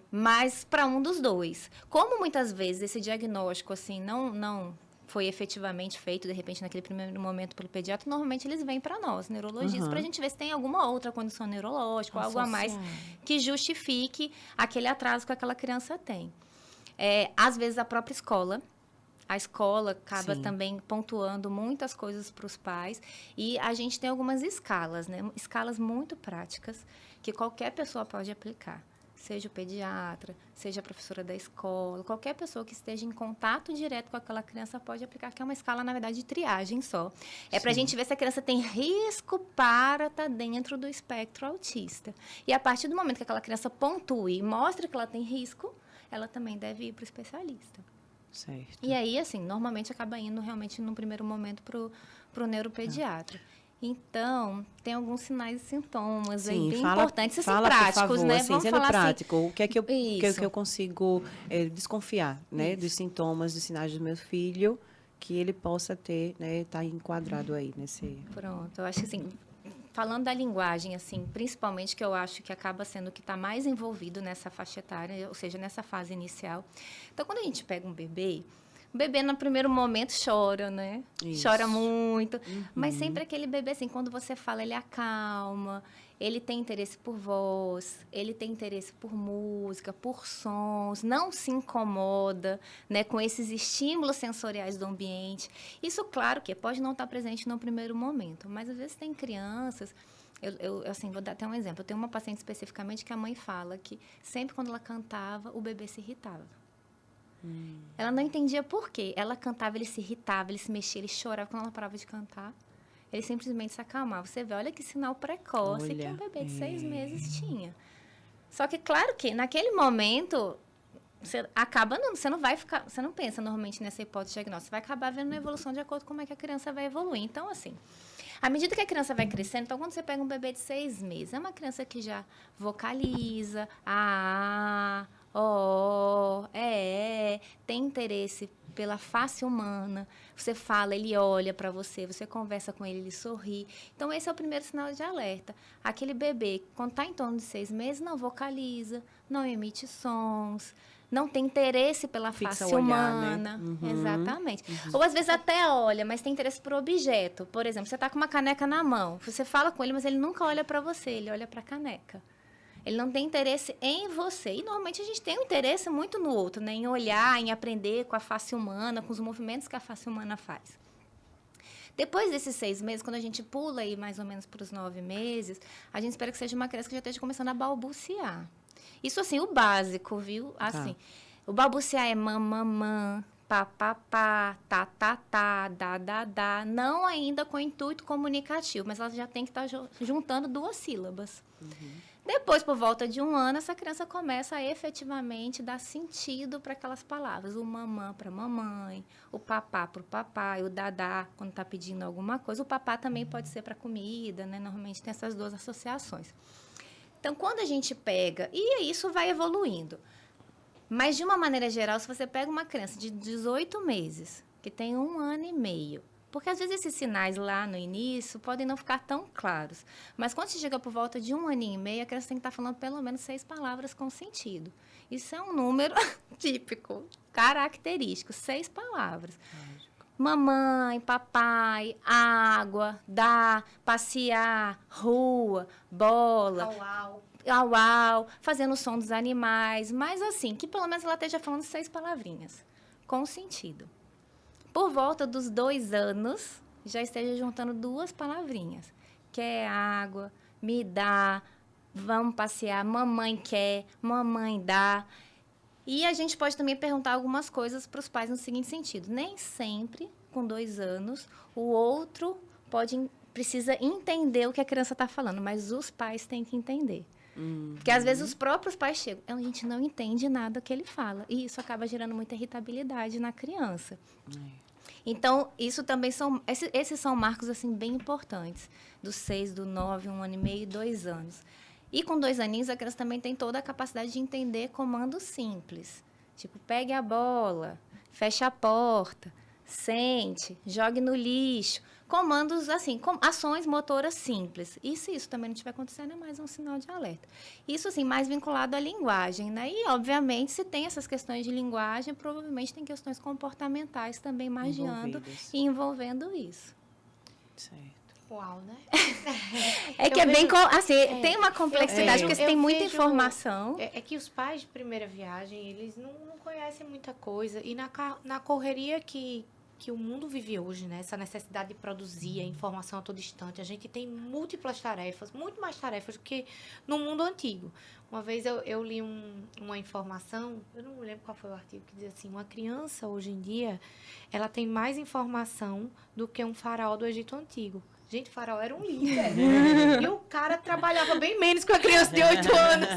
S3: Mas para um dos dois. Como muitas vezes esse diagnóstico assim, não foi efetivamente feito, de repente, naquele primeiro momento pelo pediatra, normalmente eles vêm para nós, neurologistas, para a gente ver se tem alguma outra condição neurológica ou algo a mais que justifique aquele atraso que aquela criança tem. Às vezes, a própria escola. A escola acaba também pontuando muitas coisas para os pais. E a gente tem algumas escalas, né? Escalas muito práticas que qualquer pessoa pode aplicar. Seja o pediatra, seja a professora da escola, qualquer pessoa que esteja em contato direto com aquela criança pode aplicar, que é uma escala, na verdade, de triagem só. Para a gente ver se a criança tem risco para estar dentro do espectro autista. E a partir do momento que aquela criança pontue e mostre que ela tem risco, ela também deve ir para o especialista.
S2: Certo.
S3: E aí, assim, normalmente acaba indo realmente, no primeiro momento, para o neuropediatra. Então, tem alguns sinais e sintomas aí bem importantes e práticos, por favor,
S2: né?
S3: Assim,
S2: vamos sendo falar prático, assim, o que é que eu consigo desconfiar, né? Dos sintomas, dos sinais do meu filho, que ele possa ter, né? Tá enquadrado aí nesse...
S3: Pronto, eu acho que assim... Falando da linguagem, assim, principalmente, que eu acho que acaba sendo o que está mais envolvido nessa faixa etária, ou seja, nessa fase inicial. Então, quando a gente pega um bebê, o bebê, no primeiro momento, chora, né? Isso. Chora muito. Mas sempre aquele bebê, assim, quando você fala, ele acalma, ele tem interesse por voz, ele tem interesse por música, por sons, não se incomoda, né, com esses estímulos sensoriais do ambiente. Isso, claro, que pode não estar presente no primeiro momento, mas às vezes tem crianças... Eu assim, vou dar até um exemplo. Eu tenho uma paciente especificamente que a mãe fala que sempre quando ela cantava, o bebê se irritava. Ela não entendia por quê. Ela cantava, ele se irritava, ele se mexia, ele chorava quando ela parava de cantar. Ele simplesmente se acalmava. Você vê, olha que sinal precoce que um bebê de 6 meses tinha. Só que, claro que, naquele momento, você acaba... Você não vai ficar... Você não pensa normalmente nessa hipótese diagnóstica. Você vai acabar vendo a evolução de acordo com como é que a criança vai evoluir. Então, assim, à medida que a criança vai crescendo... Então, quando você pega um bebê de 6 meses, é uma criança que já vocaliza, tem interesse pela face humana, você fala, ele olha para você, você conversa com ele, ele sorri. Então, esse é o primeiro sinal de alerta. Aquele bebê, quando está em torno de 6 meses, não vocaliza, não emite sons, não tem interesse pela face humana. Né? Exatamente. Ou, às vezes, até olha, mas tem interesse por objeto. Por exemplo, você está com uma caneca na mão, você fala com ele, mas ele nunca olha para você, ele olha para a caneca. Ele não tem interesse em você. E, normalmente, a gente tem um interesse muito no outro, né? Em olhar, em aprender com a face humana, com os movimentos que a face humana faz. Depois desses 6 meses, quando a gente pula aí mais ou menos para os 9 meses, a gente espera que seja uma criança que já esteja começando a balbuciar. Isso, assim, o básico, viu? Assim, o balbuciar é mamamã, pá, tá, dá. Não ainda com intuito comunicativo, mas ela já tem que estar juntando 2 sílabas. Depois, por volta de 1 ano, essa criança começa a efetivamente dar sentido para aquelas palavras. O mamã para mamãe, o papá para o papai, o dadá quando está pedindo alguma coisa. O papá também pode ser para comida, né? Normalmente tem essas 2 associações. Então, quando a gente pega... E isso vai evoluindo. Mas, de uma maneira geral, se você pega uma criança de 18 meses, que tem 1 ano e meio... Porque, às vezes, esses sinais lá no início podem não ficar tão claros. Mas, quando você chega por volta de 1 ano e meio, a criança tem que estar falando pelo menos 6 palavras com sentido. Isso é um número típico, característico, 6 palavras. mamãe, papai, água, dar, passear, rua, bola. Au, fazendo o som dos animais, mas assim, que pelo menos ela esteja falando 6 palavrinhas, com sentido. Por volta dos 2 anos, já esteja juntando 2 palavrinhas. Quer água, me dá, vamos passear, mamãe quer, mamãe dá. E a gente pode também perguntar algumas coisas para os pais no seguinte sentido. Nem sempre, com 2 anos, o outro precisa entender o que a criança está falando, mas os pais têm que entender. Porque às vezes os próprios pais chegam, a gente não entende nada que ele fala. E isso acaba gerando muita irritabilidade na criança. Então, isso também esses são marcos assim, bem importantes. Dos 6, do 9, 1 ano e meio e 2 anos. E com 2 aninhos, a criança também tem toda a capacidade de entender comandos simples. Tipo, pegue a bola, feche a porta, sente, jogue no lixo. Comandos, assim, ações motoras simples. E se isso também não estiver acontecendo, é mais um sinal de alerta. Isso, assim, mais vinculado à linguagem, né? E, obviamente, se tem essas questões de linguagem, provavelmente tem questões comportamentais também magiando e envolvendo isso.
S2: Certo.
S1: Uau, né?
S3: É que bem, assim, tem uma complexidade, porque tem muita informação.
S1: É que os pais de primeira viagem, eles não conhecem muita coisa. E na correria que o mundo vive hoje, né? Essa necessidade de produzir a informação a todo instante. A gente tem múltiplas tarefas, muito mais tarefas do que no mundo antigo. Uma vez eu li uma informação, eu não lembro qual foi o artigo, que dizia assim, uma criança hoje em dia, ela tem mais informação do que um faraó do Egito Antigo. Gente, o faraó era um líder. E o cara trabalhava bem menos que uma criança de 8 anos.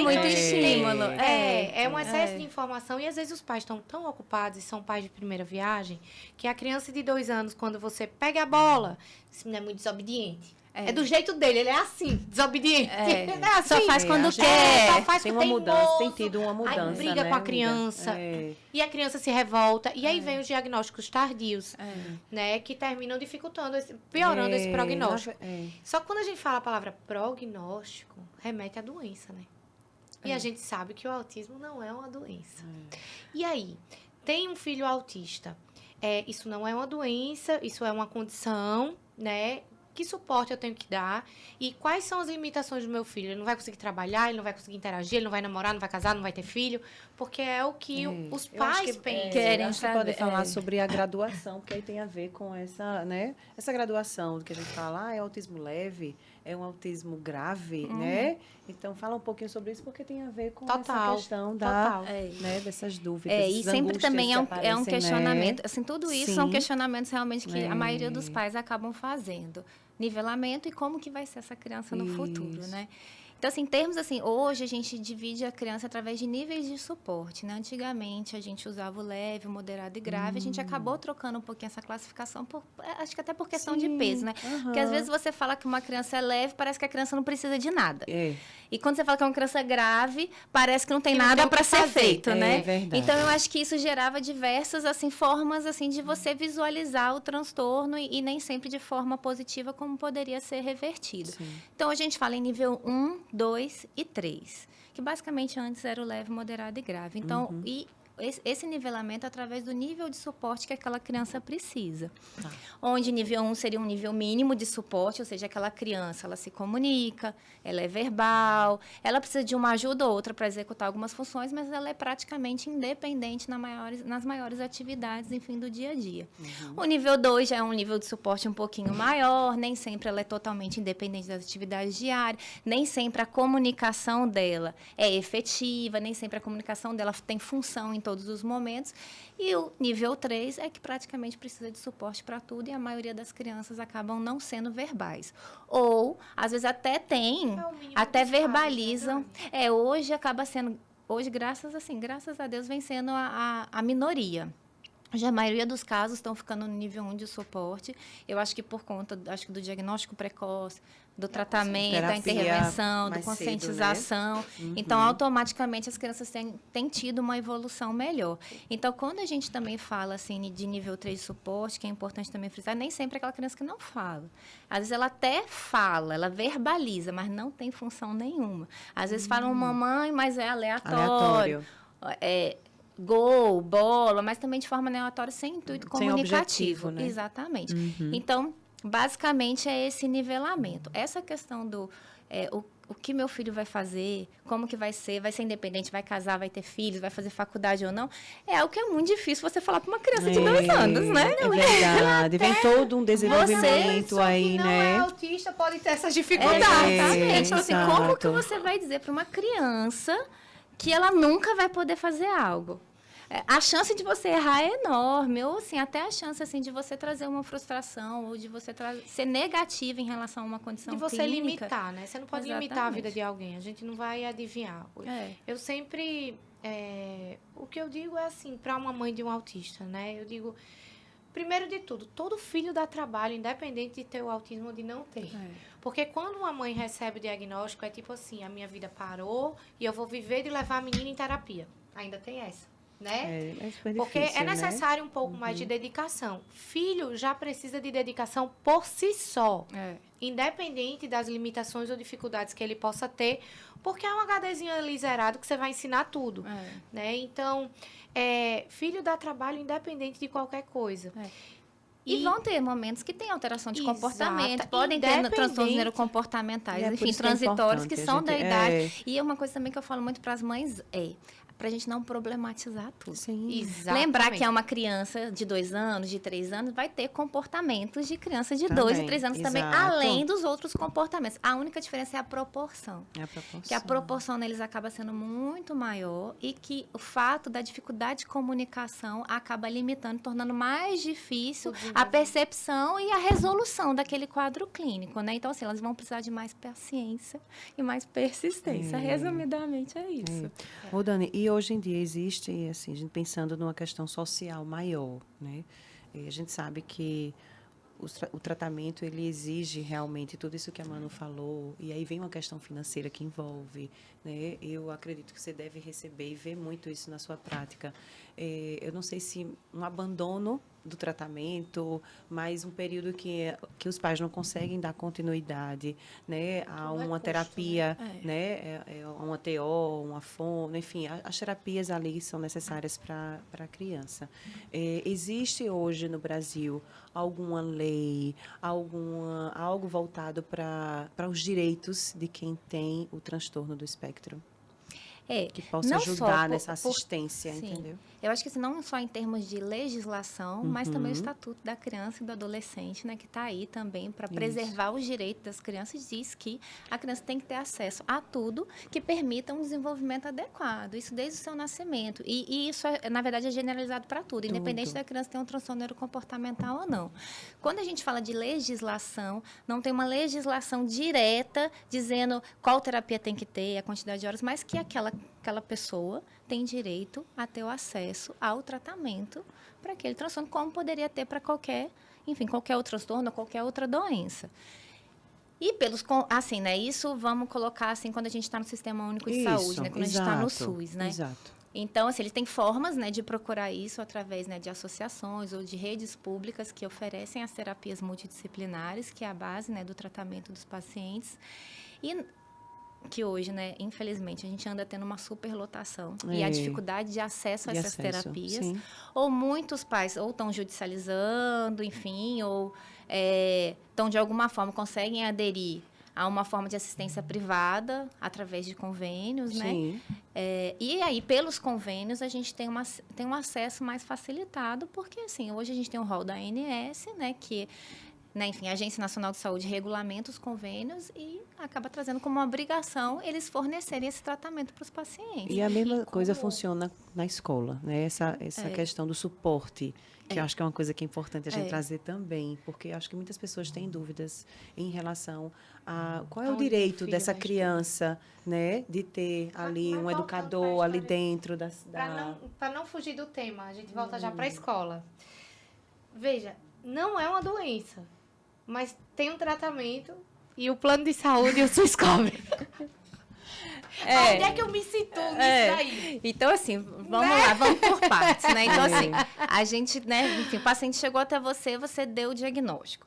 S3: Muito estímulo.
S1: É um excesso de informação. E às vezes os pais estão tão ocupados e são pais de primeira viagem, que a criança de 2 anos, quando você pega a bola, esse menino é muito desobediente. É do jeito dele, ele é assim, desobediente. Não é assim.
S3: Só faz quando quer.
S1: Só faz
S2: tem
S1: quando
S2: uma mudança, tem tido uma mudança,
S1: aí briga
S2: né,
S1: com a
S2: amiga?
S1: criança. E a criança se revolta. E aí vem os diagnósticos tardios, né? Que terminam dificultando, piorando esse prognóstico. Só que quando a gente fala a palavra prognóstico, remete à doença, né? E a gente sabe que o autismo não é uma doença. E aí, tem um filho autista. Isso não é uma doença, isso é uma condição, né? Que suporte eu tenho que dar? E quais são as limitações do meu filho? Ele não vai conseguir trabalhar, ele não vai conseguir interagir, ele não vai namorar, não vai casar, não vai ter filho, porque é o que os pais pensam.
S3: Querem
S2: acho que pode falar sobre a graduação, porque aí tem a ver com essa, né? Essa graduação do que a gente fala, é autismo leve, é um autismo grave, né? Então, fala um pouquinho sobre isso, porque tem a ver com essa questão né, dessas dúvidas.
S3: E sempre também é um questionamento. Né? Assim, tudo isso são questionamentos realmente que a maioria dos pais acabam fazendo. Nivelamento e como que vai ser essa criança no futuro, né? Então, assim, em termos assim, hoje a gente divide a criança através de níveis de suporte, né? Antigamente a gente usava o leve, o moderado e grave, a gente acabou trocando um pouquinho essa classificação, acho que até por questão de peso, né? Porque às vezes você fala que uma criança é leve, parece que a criança não precisa de nada. E quando você fala que é uma criança grave, parece que não tem nada para ser feito, né?
S2: É verdade.
S3: Então, eu acho que isso gerava diversas assim, formas assim, de você visualizar o transtorno e nem sempre de forma positiva, como poderia ser revertido. Então, a gente fala em nível 1, 2 e 3, que basicamente antes era o leve, moderado e grave. Então, esse nivelamento através do nível de suporte que aquela criança precisa. Onde nível 1 seria um nível mínimo de suporte, ou seja, aquela criança, ela se comunica, ela é verbal, ela precisa de uma ajuda ou outra para executar algumas funções, mas ela é praticamente independente nas maiores atividades, enfim, do dia a dia. O nível 2 já é um nível de suporte um pouquinho maior, nem sempre ela é totalmente independente das atividades diárias, nem sempre a comunicação dela é efetiva, nem sempre a comunicação dela tem função em todos os momentos. E o nível 3 é que praticamente precisa de suporte para tudo e a maioria das crianças acabam não sendo verbais. Ou, às vezes, até até verbalizam. Hoje acaba sendo... Hoje, graças a Deus, vem sendo a minoria. Já a maioria dos casos estão ficando no nível 1 de suporte. Eu acho que por conta do diagnóstico precoce, do tratamento, da intervenção, da conscientização. Cedo, né? Então, automaticamente, as crianças têm tido uma evolução melhor. Então, quando a gente também fala assim, de nível 3 de suporte, que é importante também frisar, nem sempre é aquela criança que não fala. Às vezes, ela até fala, ela verbaliza, mas não tem função nenhuma. Às vezes, falam mamãe, mas é aleatório. gol, bola, mas também de forma aleatória, sem intuito comunicativo.
S2: Objetivo, né?
S3: Exatamente. Então, basicamente, é esse nivelamento. Essa questão do o que meu filho vai fazer, como que vai ser independente, vai casar, vai ter filhos, vai fazer faculdade ou não, é algo que é muito difícil você falar para uma criança de 2 anos, né?
S2: É verdade, vem todo um desenvolvimento aí,
S1: não
S2: né?
S1: É autista, pode ter essas dificuldades.
S3: Exatamente. Então, assim, como que
S2: exato.
S3: você vai dizer para uma criança que ela nunca vai poder fazer algo? A chance de você errar é enorme, ou assim, até a chance assim, de você trazer uma frustração, ou de você ser negativa em relação a uma condição
S1: de você
S3: clínica.
S1: limitar, né? Você não pode
S3: Exatamente.
S1: limitar a vida de alguém, a gente não vai adivinhar.
S3: É.
S1: Eu sempre... o que eu digo é assim, para uma mãe de um autista, né? Eu digo, primeiro de tudo, todo filho dá trabalho, independente de ter o autismo ou de não ter. Porque quando uma mãe recebe o diagnóstico, é tipo assim, a minha vida parou e eu vou viver de levar a menina em terapia. Ainda tem essa. Né?
S2: É super
S1: Porque
S2: difícil,
S1: é necessário um pouco mais de dedicação. Filho já precisa de dedicação por si só. Independente das limitações ou dificuldades que ele possa ter, porque é um HDzinho ali zerado que você vai ensinar tudo. Né? Então, filho dá trabalho independente de qualquer coisa.
S3: E vão ter momentos que tem alteração de comportamento,
S1: Exato.
S3: podem ter transtornos neurocomportamentais, enfim, transitórios que são da idade. E uma coisa também que eu falo muito para as mães para a gente não problematizar tudo.
S2: Sim.
S1: Exatamente.
S3: Lembrar que é uma criança de 2 anos, de 3 anos, vai ter comportamentos de criança de 2 e 3 anos também, além dos outros comportamentos. A única diferença é a proporção. Que a proporção neles acaba sendo muito maior e que o fato da dificuldade de comunicação acaba limitando, tornando mais difícil a percepção e a resolução daquele quadro clínico, né? Então, assim, elas vão precisar de mais paciência e mais persistência. Resumidamente, é isso.
S2: Ô, Dani, e hoje em dia existe, assim, a gente pensando numa questão social maior, né? E a gente sabe que o tratamento, ele exige realmente tudo isso que a Manu falou, e aí vem uma questão financeira que envolve, né? Eu acredito que você deve receber e ver muito isso na sua prática. Eu não sei se um abandono do tratamento, mas um período que os pais não conseguem dar continuidade, né, a uma terapia, né, uma TO, uma fono, enfim, as terapias ali são necessárias para a criança. Existe hoje no Brasil alguma lei, algo voltado para os direitos de quem tem o transtorno do espectro? Que possa ajudar nessa assistência, entendeu?
S3: Eu acho que assim, não só em termos de legislação, mas também o Estatuto da Criança e do Adolescente, né, que está aí também para preservar os direitos das crianças, diz que a criança tem que ter acesso a tudo que permita um desenvolvimento adequado, isso desde o seu nascimento. E isso, na verdade, é generalizado para tudo, independente da criança ter um transtorno neurocomportamental ou não. Quando a gente fala de legislação, não tem uma legislação direta dizendo qual terapia tem que ter, a quantidade de horas, mas que aquela pessoa tem direito a ter o acesso ao tratamento para aquele transtorno, como poderia ter para qualquer outro transtorno, qualquer outra doença. E assim, né, isso vamos colocar assim quando a gente está no Sistema Único de Saúde, né, quando a gente está no SUS, né?
S2: Exato.
S3: Então, assim, eles têm formas, né, de procurar isso através, né, de associações ou de redes públicas que oferecem as terapias multidisciplinares, que é a base, né, do tratamento dos pacientes. E que hoje, né, infelizmente, a gente anda tendo uma superlotação e a dificuldade de acesso a essas terapias. Sim. Ou muitos pais ou estão judicializando, enfim, ou estão, de alguma forma, conseguem aderir a uma forma de assistência privada através de convênios, né? E aí, pelos convênios, a gente tem um acesso mais facilitado, porque, assim, hoje a gente tem o rol da ANS, né, que... Né, enfim, a Agência Nacional de Saúde regulamenta os convênios e acaba trazendo como uma obrigação eles fornecerem esse tratamento para os pacientes.
S2: E a mesma coisa funciona na escola, né? Essa questão do suporte, que eu acho que é uma coisa que é importante a gente trazer também, porque acho que muitas pessoas têm dúvidas em relação a qual é o direito dessa criança, né, de ter ali um educador ali dentro
S1: Para não fugir do tema, a gente volta já para a escola. Veja, não é uma doença, mas tem um tratamento e o plano de saúde o SUS cobre. Onde é que eu me situo nisso daí?
S3: Então, assim, vamos lá, vamos por partes, né? Então, assim, a gente, né, enfim, o paciente chegou até você deu o diagnóstico.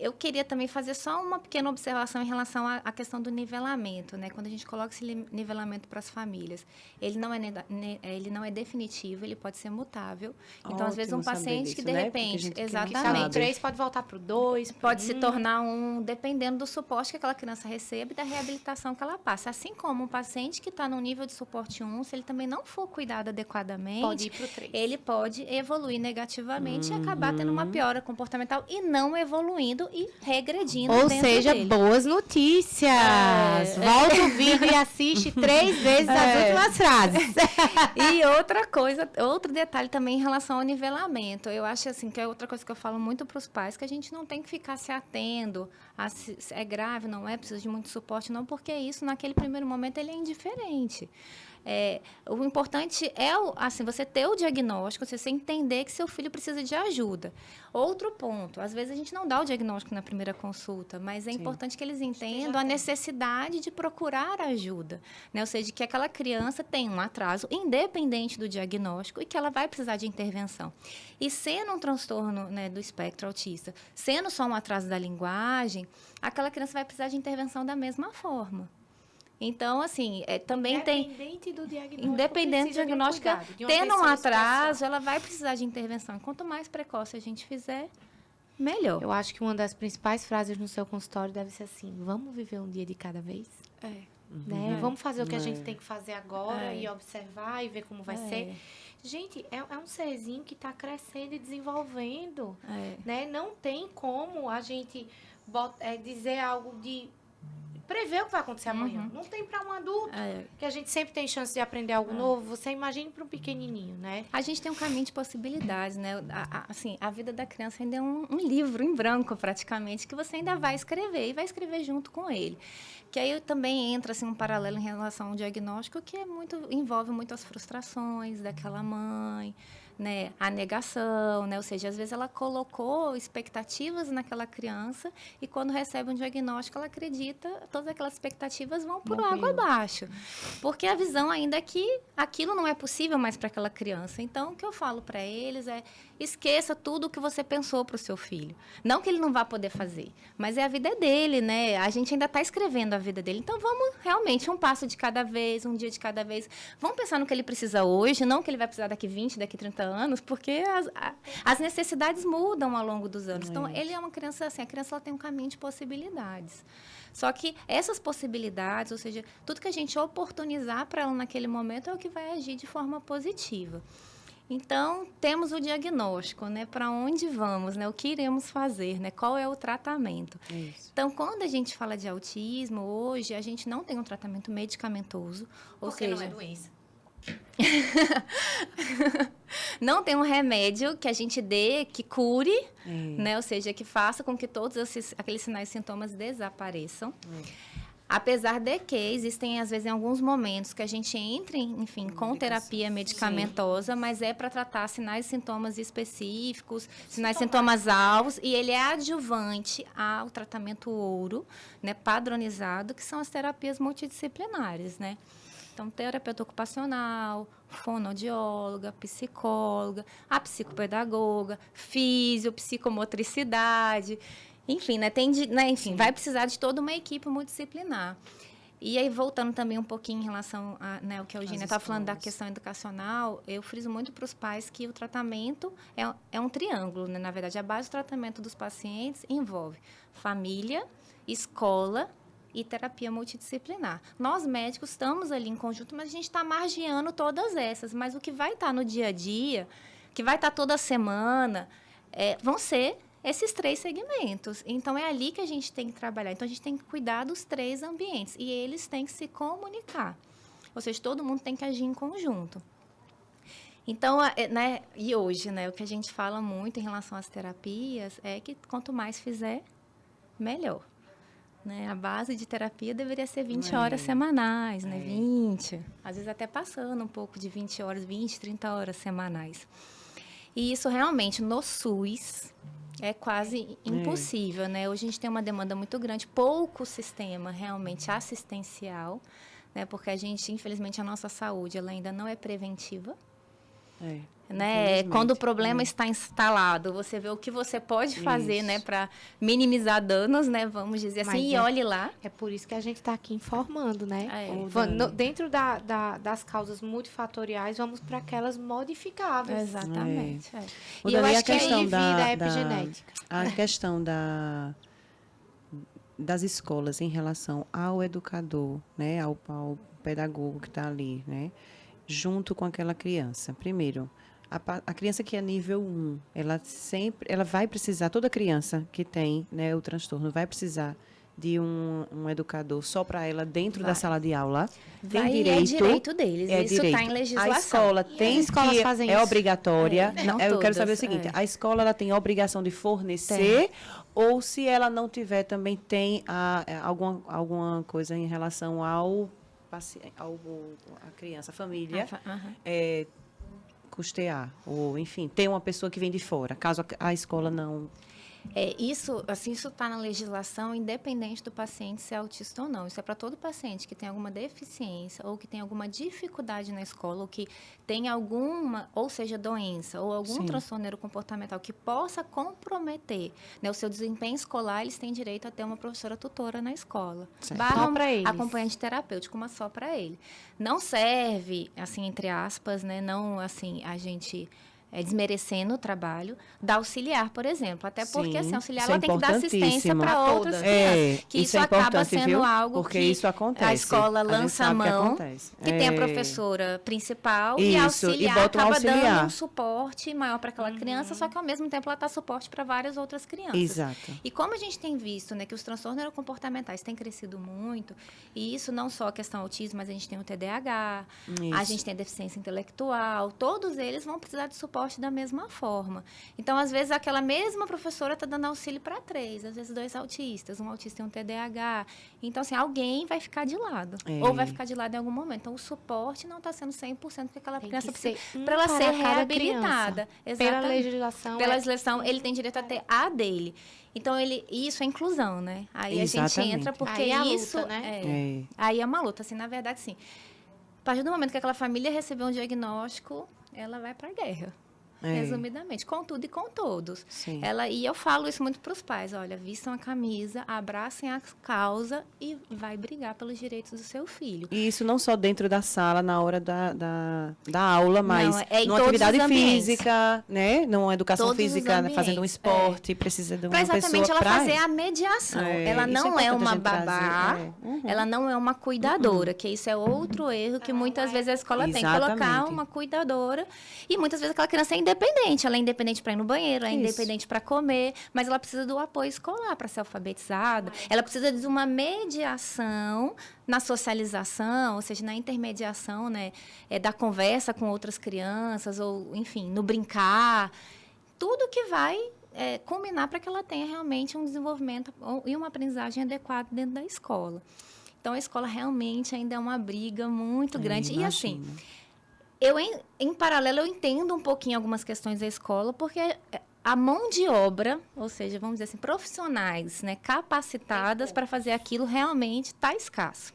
S3: eu queria também fazer só uma pequena observação em relação à questão do nivelamento, né? Quando a gente coloca esse nivelamento para as famílias, ele não é definitivo, ele pode ser mutável. Então, às vezes, um paciente que, de repente, exatamente,
S1: que 3 pode voltar para o 2,
S3: pode se tornar dependendo do suporte que aquela criança recebe e da reabilitação que ela passa. Assim como um paciente que está no nível de suporte 1, se ele também não for cuidado adequadamente,
S1: pode ir pro 3.
S3: Ele pode evoluir negativamente e acabar tendo uma piora comportamental e não evoluindo e regredindo.
S1: Ou seja,
S3: dele.
S1: Boas notícias. Volta o vídeo e assiste 3 vezes as últimas frases.
S3: E outra coisa, outro detalhe também em relação ao nivelamento. Eu acho assim, que é outra coisa que eu falo muito para os pais, que a gente não tem que ficar se atendo a se é grave, não é, precisa de muito suporte, não, porque isso, naquele primeiro momento, ele é indiferente. O importante é assim, você ter o diagnóstico, você entender que seu filho precisa de ajuda. Outro ponto, às vezes a gente não dá o diagnóstico na primeira consulta, mas é importante que eles entendam a necessidade de procurar ajuda, né? Ou seja, que aquela criança tem um atraso independente do diagnóstico e que ela vai precisar de intervenção. E sendo um transtorno, né, do espectro autista, sendo só um atraso da linguagem, aquela criança vai precisar de intervenção da mesma forma. Então, assim, também
S1: independente do diagnóstico,
S3: independente do diagnóstico, tendo um atraso, ela vai precisar de intervenção. E quanto mais precoce a gente fizer, melhor.
S1: Eu acho que uma das principais frases no seu consultório deve ser assim: vamos viver um dia de cada vez? Né? Vamos fazer o que a gente tem que fazer agora e observar e ver como vai ser. Gente, é um serzinho que está crescendo e desenvolvendo. Né? Não tem como a gente dizer algo de... prever o que vai acontecer amanhã. Não tem para um adulto, que a gente sempre tem chance de aprender algo novo. Você imagine para um pequenininho, né?
S3: A gente tem um caminho de possibilidades, né? Assim, a vida da criança ainda é um livro em branco, praticamente, que você ainda vai escrever e vai escrever junto com ele. Que aí também entra assim, um paralelo em relação ao diagnóstico, que envolve muito as frustrações daquela mãe, né, a negação, né? Ou seja, às vezes ela colocou expectativas naquela criança e quando recebe um diagnóstico, ela acredita, todas aquelas expectativas vão por água abaixo. Porque a visão ainda é que aquilo não é possível mais para aquela criança. Então, o que eu falo para eles é: esqueça tudo o que você pensou para o seu filho. Não que ele não vá poder fazer, mas a vida é dele, né? A gente ainda está escrevendo a vida dele. Então, vamos realmente um passo de cada vez, um dia de cada vez. Vamos pensar no que ele precisa hoje, não que ele vai precisar daqui 20, daqui 30 anos, porque as necessidades mudam ao longo dos anos. Então, ele é uma criança assim, a criança ela tem um caminho de possibilidades. Só que essas possibilidades, ou seja, tudo que a gente oportunizar para ela naquele momento é o que vai agir de forma positiva. Então, temos o diagnóstico, né? Para onde vamos, né? O que iremos fazer, né? Qual é o tratamento?
S2: Isso.
S3: Então, quando a gente fala de autismo, hoje, a gente não tem um tratamento medicamentoso.
S1: Porque não é doença.
S3: Não tem um remédio que a gente dê, que cure, né? Ou seja, que faça com que todos aqueles sinais e sintomas desapareçam. Apesar de que existem, às vezes, em alguns momentos que a gente entra, enfim, com terapia medicamentosa, mas é para tratar sinais e sintomas específicos, sinais e sintomas alvos, e ele é adjuvante ao tratamento ouro, né, padronizado, que são as terapias multidisciplinares, né? Então, terapeuta ocupacional, fonoaudióloga, psicóloga, a psicopedagoga, físio, psicomotricidade... Enfim, né, vai precisar de toda uma equipe multidisciplinar. E aí, voltando também um pouquinho em relação a, né, o que a Eugênia está falando da questão educacional, eu friso muito para os pais que o tratamento é um triângulo, né? Na verdade, a base do tratamento dos pacientes envolve família, escola e terapia multidisciplinar. Nós, médicos, estamos ali em conjunto, mas a gente está margeando todas essas. Mas o que vai estar no dia a dia, que vai estar toda semana, vão ser esses 3 segmentos. Então, é ali que a gente tem que trabalhar. Então, a gente tem que cuidar dos 3 ambientes. E eles têm que se comunicar. Ou seja, todo mundo tem que agir em conjunto. Então, né, e hoje, né, o que a gente fala muito em relação às terapias é que quanto mais fizer, melhor. Né? A base de terapia deveria ser 20 horas semanais, né? 20. Às vezes até passando um pouco de 20 horas, 20, 30 horas semanais. E isso realmente no SUS... é quase impossível, né? Hoje a gente tem uma demanda muito grande, pouco sistema realmente assistencial, né? Porque a gente, infelizmente, a nossa saúde ela ainda não é preventiva. Né? Quando o problema está instalado, você vê o que você pode fazer, né, para minimizar danos, né, vamos dizer assim, e olhe lá.
S1: É por isso que a gente está aqui informando, né? Dentro das causas multifatoriais, vamos para aquelas modificáveis.
S3: Exatamente.
S1: E eu acho que aí vida é epigenética.
S2: A questão das escolas em relação ao educador, né, ao pedagogo que está ali, né, junto com aquela criança. Primeiro, a criança que é nível 1, ela vai precisar, toda criança que tem, né, o transtorno vai precisar de um educador só para ela dentro da sala de aula. Tem direito,
S3: é direito deles, isso está em legislação.
S2: A escola tem que é obrigatória. Eu quero saber o seguinte, a escola ela tem a obrigação de fornecer ou se ela não tiver também tem alguma coisa em relação a criança, a família, custear, ou enfim, ter uma pessoa que vem de fora, caso a escola não...
S3: Isso está na legislação, independente do paciente ser autista ou não. Isso é para todo paciente que tem alguma deficiência ou que tem alguma dificuldade na escola, ou que tem alguma, ou seja, doença, ou algum transtorno neurocomportamental que possa comprometer, né, o seu desempenho escolar, eles têm direito a ter uma professora tutora na escola.
S1: Só para eles.
S3: Acompanhante terapêutico, mas só para ele. Não serve, assim, entre aspas, né, não, assim, a gente... desmerecendo o trabalho da auxiliar, por exemplo. Até porque, assim, a auxiliar ela tem que dar assistência para outras crianças. Que isso acaba sendo algo
S2: porque
S3: que
S2: isso acontece.
S3: A escola lança a mão, que tem a professora principal e a auxiliar acaba dando um suporte maior para aquela criança, só que, ao mesmo tempo, ela dá suporte para várias outras crianças.
S2: Exato.
S3: E como a gente tem visto, né, que os transtornos neurocomportamentais têm crescido muito, e isso não só a questão autismo, mas a gente tem o TDAH, a gente tem a deficiência intelectual, todos eles vão precisar de suporte da mesma forma. Então, às vezes, aquela mesma professora está dando auxílio para 3, às vezes 2 autistas, um autista e um TDAH. Então, assim, alguém vai ficar de lado. Ou vai ficar de lado em algum momento. Então, o suporte não está sendo 100% porque aquela criança precisa, para ela ser reabilitada.
S1: Pela legislação.
S3: Pela legislação, ele tem direito a ter a dele. Então, isso é inclusão, né? Aí a gente entra porque
S1: aí
S3: isso...
S1: luta, né?
S3: Aí é uma luta, assim, na verdade, sim. A partir do momento que aquela família recebeu um diagnóstico, ela vai para a guerra. Resumidamente, com tudo e com todos. E eu falo isso muito para os pais, olha, vistam a camisa, abracem a causa e vai brigar pelos direitos do seu filho.
S2: E isso não só dentro da sala, na hora da aula, mas numa atividade física, né? Numa educação física, fazendo um esporte, precisa de uma pessoa
S3: exatamente ela fazer a mediação. Ela não é uma babá, ela não é uma cuidadora, que isso é outro erro que muitas vezes a escola tem, colocar uma cuidadora, e muitas vezes aquela criança é independente, ela é independente para ir no banheiro, ela é independente para comer, mas ela precisa do apoio escolar para ser alfabetizada, ela precisa de uma mediação na socialização, ou seja, na intermediação, né, da conversa com outras crianças, ou, enfim, no brincar, tudo que vai culminar para que ela tenha realmente um desenvolvimento e uma aprendizagem adequada dentro da escola. Então, a escola realmente ainda é uma briga muito grande. E, assim... em paralelo, eu entendo um pouquinho algumas questões da escola, porque a mão de obra, ou seja, vamos dizer assim, profissionais, né, capacitadas para fazer aquilo, realmente está escasso.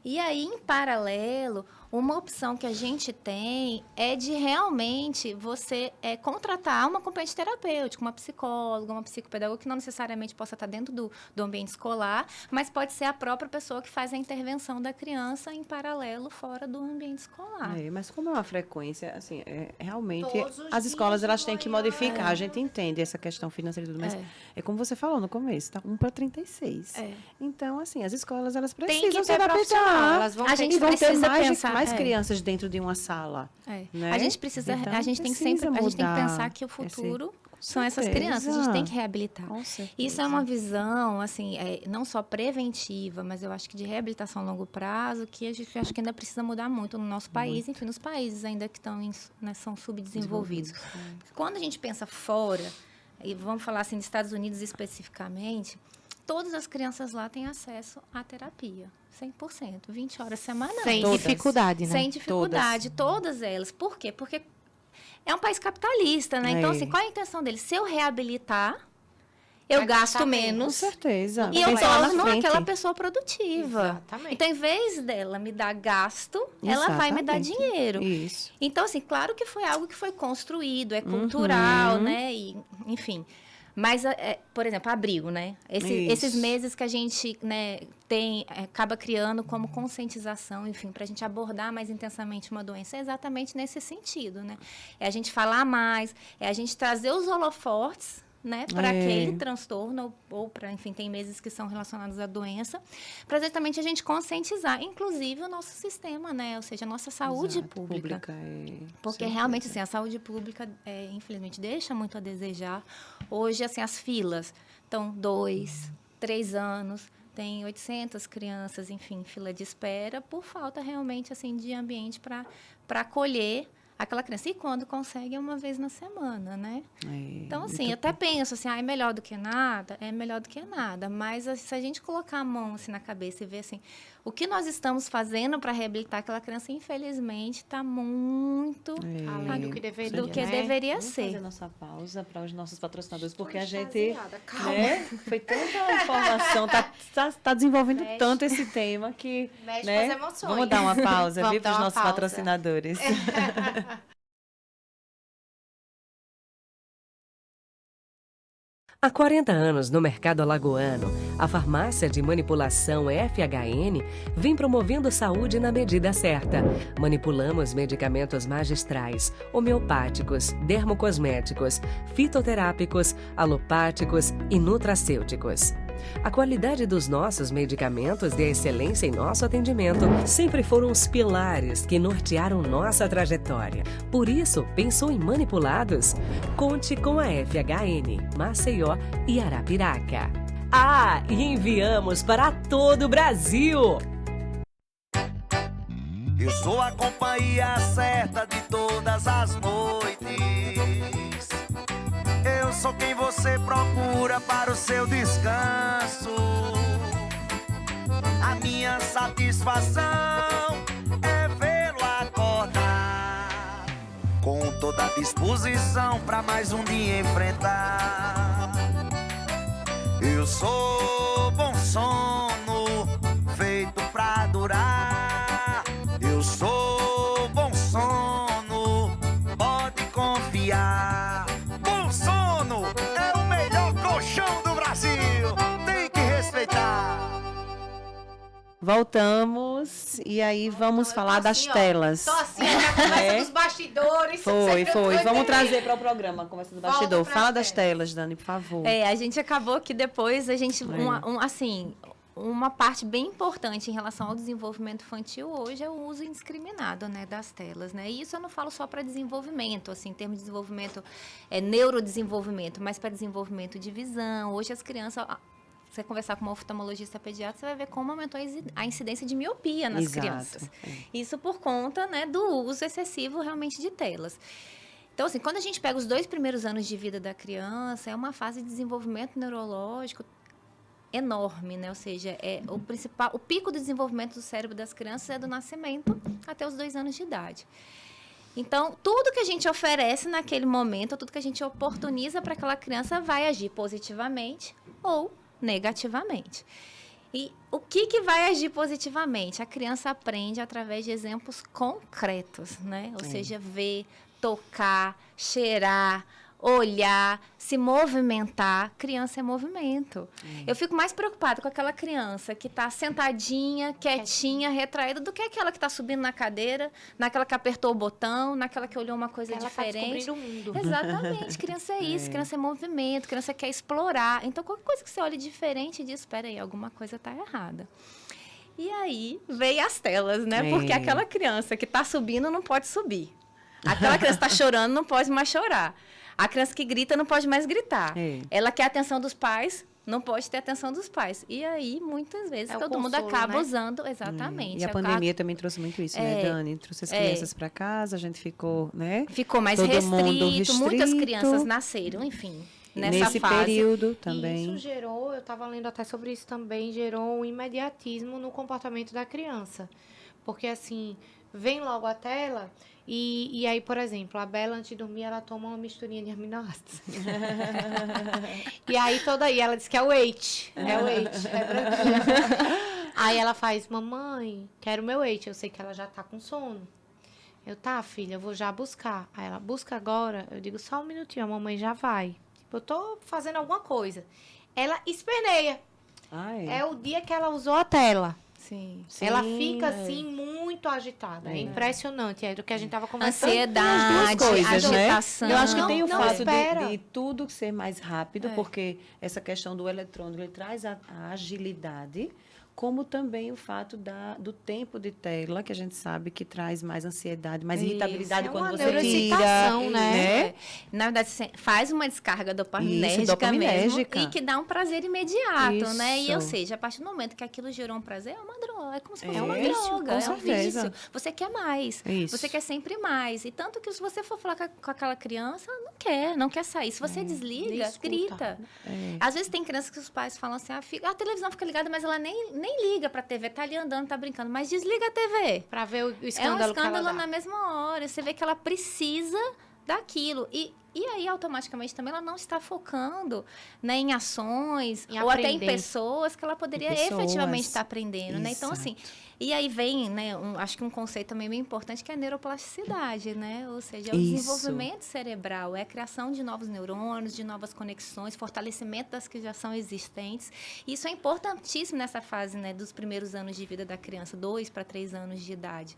S3: E aí, em paralelo, uma opção que a gente tem é de realmente você contratar uma acompanhante terapêutica, uma psicóloga, uma psicopedagoga, que não necessariamente possa estar dentro do ambiente escolar, mas pode ser a própria pessoa que faz a intervenção da criança em paralelo fora do ambiente escolar.
S2: Mas como é uma frequência, assim, realmente as escolas elas têm que modificar. A gente entende essa questão financeira e tudo, mas é como você falou no começo, tá 1 para 36. Então, assim, as escolas elas precisam se adaptar.
S3: A gente precisa pensar
S2: mais crianças dentro de uma sala. Né?
S3: A gente precisa, então, a gente tem que pensar que o futuro são essas crianças, a gente tem que reabilitar. Isso é uma visão, assim, não só preventiva, mas eu acho que de reabilitação a longo prazo, que a gente acho que ainda precisa mudar muito no nosso país, enfim, nos países ainda que estão são subdesenvolvidos. Quando a gente pensa fora, e vamos falar assim, dos Estados Unidos especificamente, todas as crianças lá têm acesso à terapia. 100%, 20 horas semanais.
S1: Sem dificuldade, né?
S3: Sem dificuldade, todas elas. Por quê? Porque é um país capitalista, né? Então, assim, qual é a intenção deles? Se eu reabilitar, eu gasto menos.
S2: Com certeza.
S3: E eu torno aquela pessoa produtiva.
S1: Exatamente.
S3: Então, em vez dela me dar gasto, ela vai me dar dinheiro.
S2: Isso.
S3: Então, assim, claro que foi algo que foi construído, é cultural, né? E, enfim. Mas, por exemplo, abrigo, né? Esses meses que a gente, né, acaba criando como conscientização, enfim, para a gente abordar mais intensamente uma doença, é exatamente nesse sentido, né? É a gente falar mais, é a gente trazer os holofortes, né, para aquele transtorno, ou para, enfim, tem meses que são relacionados à doença, para exatamente a gente conscientizar, inclusive o nosso sistema, né, ou seja, a nossa saúde pública. Porque realmente, assim, a saúde pública, infelizmente, deixa muito a desejar. Hoje, assim, as filas estão 2, 3 anos, tem 800 crianças, enfim, fila de espera, por falta realmente, assim, de ambiente para acolher aquela criança. E quando consegue, é uma vez na semana, né? Então, assim, eu até penso, assim, é melhor do que nada? É melhor do que nada. Mas, se a gente colocar a mão, assim, na cabeça e ver, assim, o que nós estamos fazendo para reabilitar aquela criança, infelizmente, está muito
S1: além do que deveria,
S3: deveria ser.
S4: Vamos fazer nossa pausa para os nossos patrocinadores, porque a gente... Né, foi tanta informação, tá desenvolvendo tanto esse tema que...
S1: Mexe
S4: né,
S1: com as emoções.
S4: vamos dar uma pausa,
S1: Vamos
S4: viu, para os
S1: dar uma
S4: nossos
S1: pausa.
S4: patrocinadores.
S5: Há 40 anos no mercado alagoano, a farmácia de manipulação FHN vem promovendo saúde na medida certa. Manipulamos medicamentos magistrais, homeopáticos, dermocosméticos, fitoterápicos, alopáticos e nutracêuticos. A qualidade dos nossos medicamentos e a excelência em nosso atendimento sempre foram os pilares que nortearam nossa trajetória. Por isso, pensou em manipulados? Conte com a FHN, Maceió e Arapiraca. E enviamos para todo o Brasil!
S6: Eu sou a companhia certa de todas as noites. Eu sou quem você procura para o seu descanso. A minha satisfação é vê-lo acordar com toda a disposição para mais um dia enfrentar. Eu sou bom sono, feito pra durar. Eu sou bom sono, pode confiar. Bom sono é o melhor colchão do Brasil, tem que respeitar.
S2: Voltamos e aí vamos falar das telas.
S1: Tô assim, na conversa dos bastidores.
S2: Foi. Vamos
S1: entender.
S2: trazer para o programa a conversa do bastidor. Fala das telas, Dani, por favor.
S3: A gente acabou que depois a gente, uma parte bem importante em relação ao desenvolvimento infantil hoje é o uso indiscriminado, né, das telas, né? E isso eu não falo só para desenvolvimento, assim, em termos de desenvolvimento, neurodesenvolvimento, mas para desenvolvimento de visão. Hoje as crianças, você conversar com uma oftalmologista pediatra, você vai ver como aumentou a incidência de miopia nas crianças. Isso por conta, né, do uso excessivo realmente de telas. Então, assim, quando a gente pega os 2 primeiros anos de vida da criança, é uma fase de desenvolvimento neurológico enorme, né? Ou seja, o pico do desenvolvimento do cérebro das crianças é do nascimento até os 2 anos de idade. Então, tudo que a gente oferece naquele momento, tudo que a gente oportuniza para aquela criança vai agir positivamente ou negativamente. E o que vai agir positivamente? A criança aprende através de exemplos concretos, né? Ou seja, ver, tocar, cheirar, olhar, se movimentar. Criança é movimento. Eu fico mais preocupada com aquela criança que está sentadinha, quietinha, retraída, do que aquela que está subindo na cadeira, naquela que apertou o botão, naquela que olhou uma coisa diferente.
S1: Tá descobrindo o mundo.
S3: Exatamente. Criança é isso, criança é movimento, criança quer explorar. Então, qualquer coisa que você olhe diferente diz, espera aí, alguma coisa está errada. E aí, veio as telas, né? Porque aquela criança que está subindo não pode subir. Aquela criança que está chorando não pode mais chorar. A criança que grita não pode mais gritar. Ela quer a atenção dos pais, não pode ter a atenção dos pais. E aí, muitas vezes, todo mundo acaba usando. Exatamente.
S2: E a pandemia também trouxe muito isso, né, Dani? Trouxe as crianças para casa, a gente ficou, né?
S3: Ficou mais restrito, muitas crianças nasceram, enfim. nessa
S2: nesse
S3: fase.
S2: período
S1: E
S2: também.
S1: isso gerou, eu estava lendo até sobre isso também, gerou um imediatismo no comportamento da criança. Porque, assim, vem logo a tela e aí, por exemplo, a Bela, antes de dormir, ela toma uma misturinha de aminoácidos. E aí, ela diz que é o Weight. É o Weight, é branquinha. Aí ela faz, mamãe, quero meu Weight. Eu sei que ela já tá com sono. Eu, tá, filha, eu vou já buscar. Aí ela, busca agora? Eu digo, só um minutinho, a mamãe já vai. Tipo, eu tô fazendo alguma coisa. Ela esperneia. É o dia que ela usou a tela.
S3: Sim.
S1: Ela fica, assim, muito agitada. É impressionante. É do que a gente tava conversando.
S3: Ansiedade,
S2: coisas,
S3: agitação.
S2: né? Eu acho que tem o
S1: não
S2: fato
S1: espera.
S2: de tudo ser mais rápido, porque essa questão do eletrônico, ele traz a agilidade, como também o fato do tempo de tela, que a gente sabe que traz mais ansiedade, mais irritabilidade
S1: É
S2: quando
S1: uma
S2: você
S1: neuroexcitação,
S2: tira,
S1: né?
S3: Na verdade, faz uma descarga dopaminérgica,
S2: dopaminérgica.
S3: mesmo e que dá um prazer imediato, né? E, ou
S2: Isso.
S3: seja, a partir do momento que aquilo gerou um prazer, é uma droga, é como se fosse
S2: É
S3: uma
S2: um vício,
S3: droga,
S2: com
S3: é um
S2: certeza.
S3: vício. Você quer mais,
S2: Isso.
S3: você quer sempre mais. E tanto que se você for falar com aquela criança, ela não quer sair. Se você desliga,
S1: escuta.
S3: grita. Às vezes tem crianças que os pais falam assim, a televisão fica ligada, mas ela nem liga pra TV, tá ali andando, tá brincando, mas desliga a TV.
S1: Pra ver o
S3: É um
S1: escândalo que ela
S3: escândalo
S1: dá.
S3: na mesma hora. Você vê que ela precisa daquilo. E aí, automaticamente, também ela não está focando, né, em ações
S1: Em
S3: ou até em
S1: aprender.
S3: pessoas que ela poderia
S2: Pessoas.
S3: efetivamente estar aprendendo, né? Então,
S2: Exato.
S3: assim, e aí vem, né, acho que um conceito também bem importante, que é a neuroplasticidade, né? Ou seja, é o
S2: Isso.
S3: desenvolvimento cerebral, é a criação de novos neurônios, de novas conexões, fortalecimento das que já são existentes. Isso é importantíssimo nessa fase, né, dos primeiros anos de vida da criança, 2 para 3 anos de idade.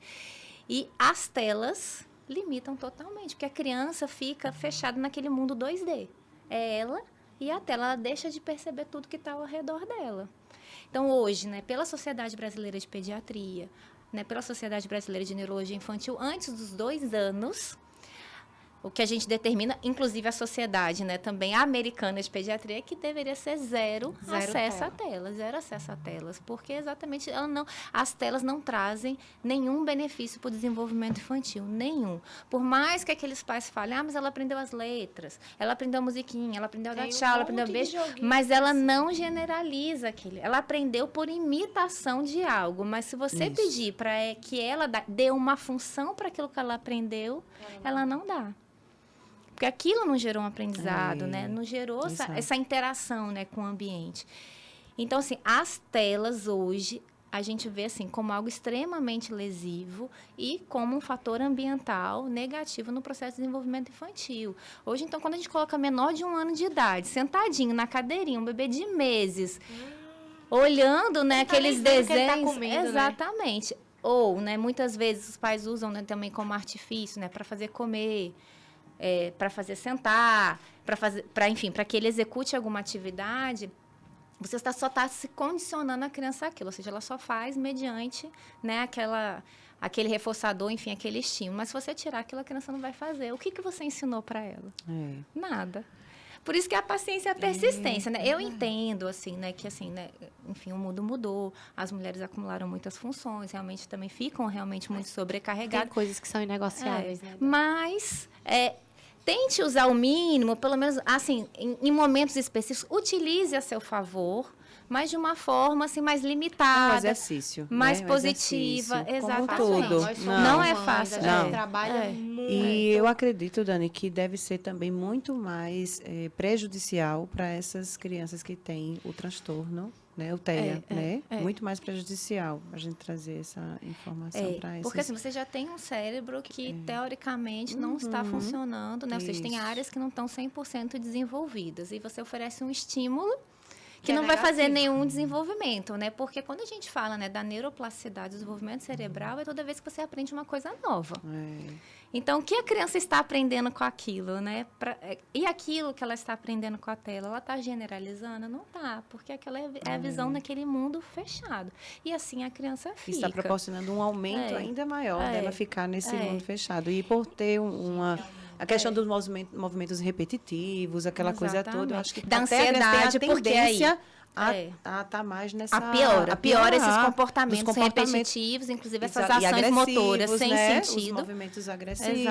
S3: E as telas limitam totalmente, porque a criança fica fechada naquele mundo 2D. É ela e a tela, ela deixa de perceber tudo que está ao redor dela. Então, hoje, né, pela Sociedade Brasileira de Pediatria, né, pela Sociedade Brasileira de Neurologia Infantil, antes dos 2 anos, o que a gente determina, inclusive a sociedade, né, também a americana de pediatria, que deveria ser zero acesso a telas, zero acesso a telas, porque exatamente as telas não trazem nenhum benefício para o desenvolvimento infantil, nenhum. Por mais que aqueles pais falem, mas ela aprendeu as letras, ela aprendeu a musiquinha, ela aprendeu a dar tchau, ela aprendeu a beijo, mas ela não generaliza aquele. Ela aprendeu por imitação de algo, mas se você pedir para que ela dê uma função para aquilo que ela aprendeu, ela não dá. Porque aquilo não gerou um aprendizado, né? Não gerou essa interação, né, com o ambiente. Então, assim, as telas hoje, a gente vê assim como algo extremamente lesivo e como um fator ambiental negativo no processo de desenvolvimento infantil. Hoje, então, quando a gente coloca menor de 1 ano de idade, sentadinho na cadeirinha, um bebê de meses, olhando, né, aqueles desenhos...
S1: Que ele tá comendo,
S3: exatamente. Né? Ou, né, muitas vezes os pais usam, né, também como artifício, né, para fazer comer... para fazer sentar, para que ele execute alguma atividade, você só está se condicionando a criança àquilo, ou seja, ela só faz mediante, né, aquele reforçador, enfim, aquele estímulo. Mas se você tirar aquilo, a criança não vai fazer. O que você ensinou para ela? Nada. Por isso que a paciência e a persistência, né? Eu entendo, assim, né, que, assim, né, enfim, o mundo mudou, as mulheres acumularam muitas funções, realmente também ficam muito sobrecarregadas.
S1: Tem coisas que são inegociáveis, né?
S3: Mas... tente usar o mínimo, pelo menos, assim, em momentos específicos, utilize a seu favor, mas de uma forma, assim, mais limitada.
S2: Um exercício.
S3: Mais
S2: né?
S3: positiva. Exatamente.
S2: Como tudo.
S3: Não é fácil.
S1: A gente trabalha muito.
S2: E eu acredito, Dani, que deve ser também muito mais prejudicial para essas crianças que têm o transtorno, né, o TEA, né? Muito mais prejudicial a gente trazer essa informação para essas...
S3: Porque assim, você já tem um cérebro que, teoricamente, não está funcionando, né? Vocês têm áreas que não estão 100% desenvolvidas. E você oferece um estímulo que não vai fazer nenhum desenvolvimento, né? Porque quando a gente fala, né, da neuroplasticidade, do desenvolvimento cerebral, é toda vez que você aprende uma coisa nova. Então, o que a criança está aprendendo com aquilo, né? E aquilo que ela está aprendendo com a tela, ela está generalizando? Não está, porque aquela é a visão daquele mundo fechado. E assim a criança fica.
S2: Está proporcionando um aumento ainda maior dela ficar nesse mundo fechado. E por ter a questão dos movimentos repetitivos, aquela coisa toda, eu acho que
S3: da ansiedade,
S2: tem a tendência tá mais nessa...
S3: Piora esses comportamentos repetitivos, inclusive essas ações motoras sem sentido.
S2: Os movimentos agressivos,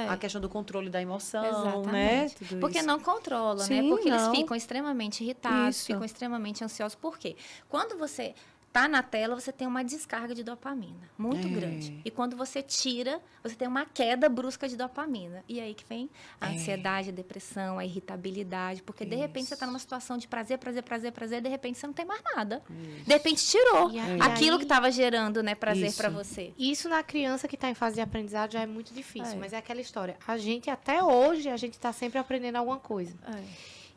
S2: a questão do controle da emoção, né? Tudo
S3: porque
S2: isso.
S3: não controla, né? Porque eles ficam extremamente irritados, ficam extremamente ansiosos. Por quê? Quando você tá na tela, você tem uma descarga de dopamina muito grande. E quando você tira, você tem uma queda brusca de dopamina. E aí que vem a ansiedade, a depressão, a irritabilidade. Porque, de repente, você tá numa situação de prazer, de repente você não tem mais nada. De repente, tirou aquilo que estava gerando, né, prazer para você.
S1: Isso na criança que está em fase de aprendizado já é muito difícil. Mas é aquela história. A gente, até hoje, a gente está sempre aprendendo alguma coisa.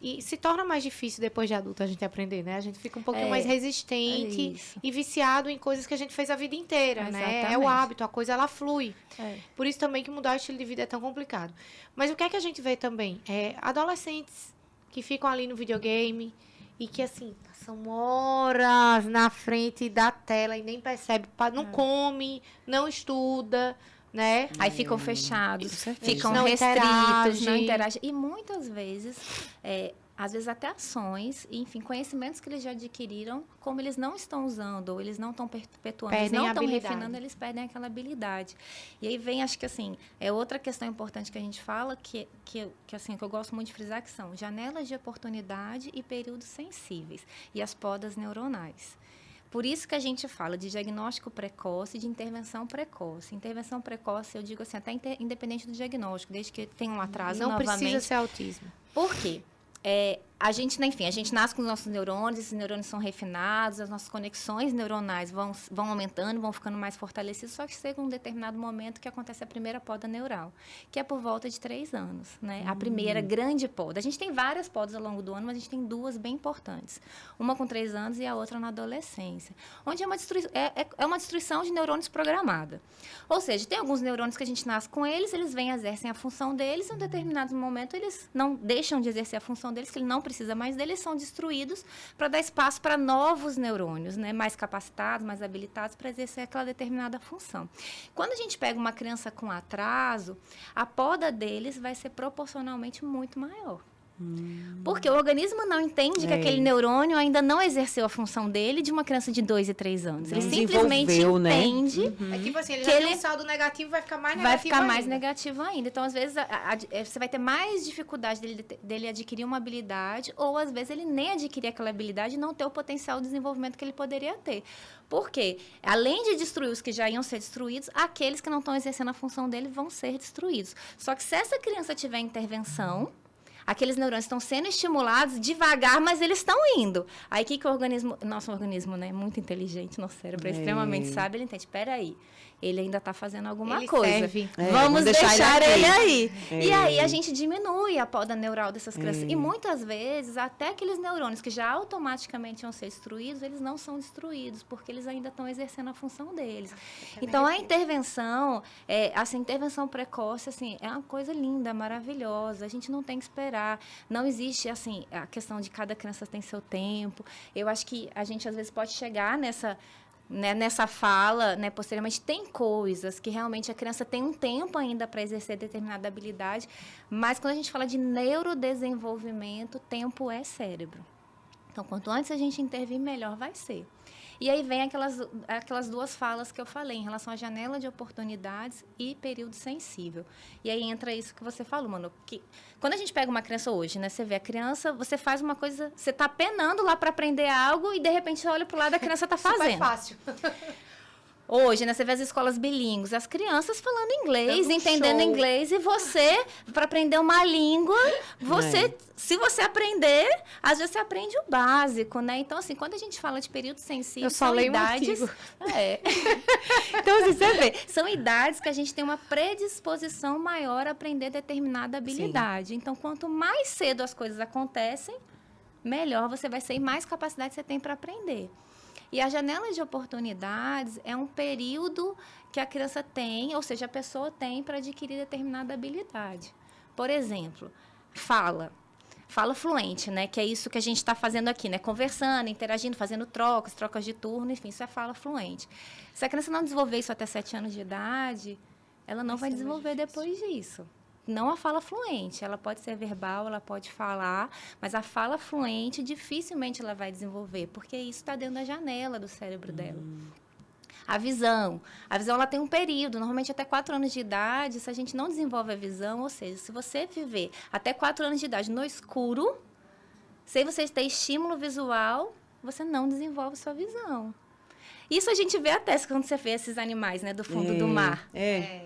S1: E se torna mais difícil depois de adulto a gente aprender, né? A gente fica um pouquinho mais resistente e viciado em coisas que a gente fez a vida inteira, né? É o hábito, a coisa ela flui. Por isso também que mudar o estilo de vida é tão complicado. Mas o que é que a gente vê também? Adolescentes que ficam ali no videogame e que, assim, passam horas na frente da tela e nem percebe, não come, não estuda, né?
S3: Aí ficam fechados, ficam restritos, não interagem. E muitas vezes, às vezes até ações, enfim, conhecimentos que eles já adquiriram, como eles não estão usando, ou eles não estão perpetuando, eles não estão refinando, eles perdem aquela habilidade. E aí vem, acho que assim, outra questão importante que a gente fala, que eu gosto muito de frisar, que são janelas de oportunidade e períodos sensíveis, e as podas neuronais. Por isso que a gente fala de diagnóstico precoce e de intervenção precoce. Intervenção precoce, eu digo assim, até independente do diagnóstico, desde que tenha um atraso novamente.
S1: Não precisa ser autismo.
S3: Por quê? A gente nasce com os nossos neurônios, esses neurônios são refinados, as nossas conexões neuronais vão aumentando, vão ficando mais fortalecidas, só que chega um determinado momento que acontece a primeira poda neural, que é por volta de 3 anos, né? A primeira grande poda. A gente tem várias podas ao longo do ano, mas a gente tem 2 bem importantes. Uma com 3 anos e a outra na adolescência, onde é uma destruição de neurônios programada. Ou seja, tem alguns neurônios que a gente nasce com eles exercem a função deles, e em um determinado momento eles não deixam de exercer a função deles, que ele não precisa mais deles, são destruídos para dar espaço para novos neurônios, né, mais capacitados, mais habilitados para exercer aquela determinada função. Quando a gente pega uma criança com atraso, a poda deles vai ser proporcionalmente muito maior. Porque o organismo não entende que aquele neurônio ainda não exerceu a função dele de uma criança de 2 e 3 anos. Ele simplesmente entende
S1: É tipo assim, ele já tem um saldo negativo, vai ficar mais negativo ainda.
S3: Mais negativo ainda. Então, às vezes, você vai ter mais dificuldade dele adquirir uma habilidade, ou às vezes ele nem adquirir aquela habilidade e não ter o potencial de desenvolvimento que ele poderia ter. Por quê? Além de destruir os que já iam ser destruídos, aqueles que não estão exercendo a função dele vão ser destruídos. Só que se essa criança tiver intervenção, aqueles neurônios estão sendo estimulados devagar, mas eles estão indo. Aí, o que o organismo... Nosso organismo, né, é muito inteligente, nosso cérebro é extremamente sábio, ele entende, espera aí, ele ainda está fazendo alguma coisa. Vamos deixar ele aí. E aí, a gente diminui a poda neural dessas crianças. E muitas vezes, até aqueles neurônios que já automaticamente iam ser destruídos, eles não são destruídos, porque eles ainda estão exercendo a função deles. Então, a intervenção, essa intervenção precoce, assim, é uma coisa linda, maravilhosa. A gente não tem que esperar. Não existe, assim, a questão de cada criança tem seu tempo. Eu acho que a gente, às vezes, pode chegar nessa fala, né, posteriormente, tem coisas que realmente a criança tem um tempo ainda para exercer determinada habilidade, mas quando a gente fala de neurodesenvolvimento, tempo é cérebro. Então, quanto antes a gente intervir, melhor vai ser. E aí vem aquelas 2 falas que eu falei, em relação à janela de oportunidades e período sensível. E aí entra isso que você falou, Manu, que quando a gente pega uma criança hoje, né, você vê a criança, você faz uma coisa, você está penando lá para aprender algo e, de repente, você olha para o lado, a criança está fazendo.
S1: Super fácil.
S3: Hoje, né, você vê as escolas bilíngues, as crianças falando inglês, entendendo inglês, e você, para aprender uma língua, se você aprender, às vezes você aprende o básico, né? Então, assim, quando a gente fala de período sensível, são idades... Então, assim, você vê, são idades que a gente tem uma predisposição maior a aprender determinada habilidade. Sim. Então, quanto mais cedo as coisas acontecem, melhor você vai ser e mais capacidade você tem para aprender. E a janela de oportunidades é um período que a criança tem, ou seja, a pessoa tem para adquirir determinada habilidade. Por exemplo, fala fluente, né? Que é isso que a gente está fazendo aqui, né? Conversando, interagindo, fazendo trocas de turno, enfim, isso é fala fluente. Se a criança não desenvolver isso até 7 anos de idade, ela não vai desenvolver depois disso. não a fala fluente. Ela pode ser verbal, ela pode falar, mas a fala fluente dificilmente ela vai desenvolver, porque isso está dentro da janela do cérebro dela. A visão ela tem um período, normalmente até 4 anos de idade, se a gente não desenvolve a visão, ou seja, se você viver até 4 anos de idade no escuro, sem você ter estímulo visual, você não desenvolve sua visão. Isso a gente vê até quando você vê esses animais, né, do fundo do mar,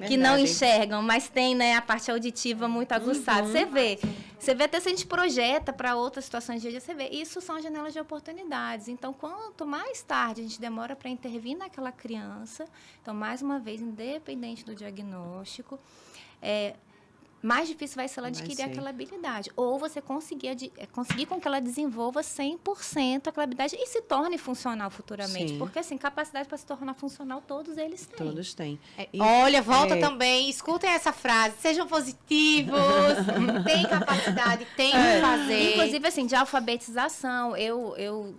S3: que não enxergam, mas tem, né, a parte auditiva muito aguçada. Você vê até se a gente projeta para outras situações de dia, você vê. Isso são as janelas de oportunidades. Então, quanto mais tarde a gente demora para intervir naquela criança, então, mais uma vez, independente do diagnóstico, mais difícil vai ser ela adquirir aquela habilidade. Ou você conseguir com que ela desenvolva 100% aquela habilidade e se torne funcional futuramente. Sim. Porque, assim, capacidade para se tornar funcional, todos eles têm.
S2: Todos têm.
S1: Olha, volta também, escutem essa frase, sejam positivos, tem capacidade, tem que fazer.
S3: Inclusive, assim, de alfabetização, eu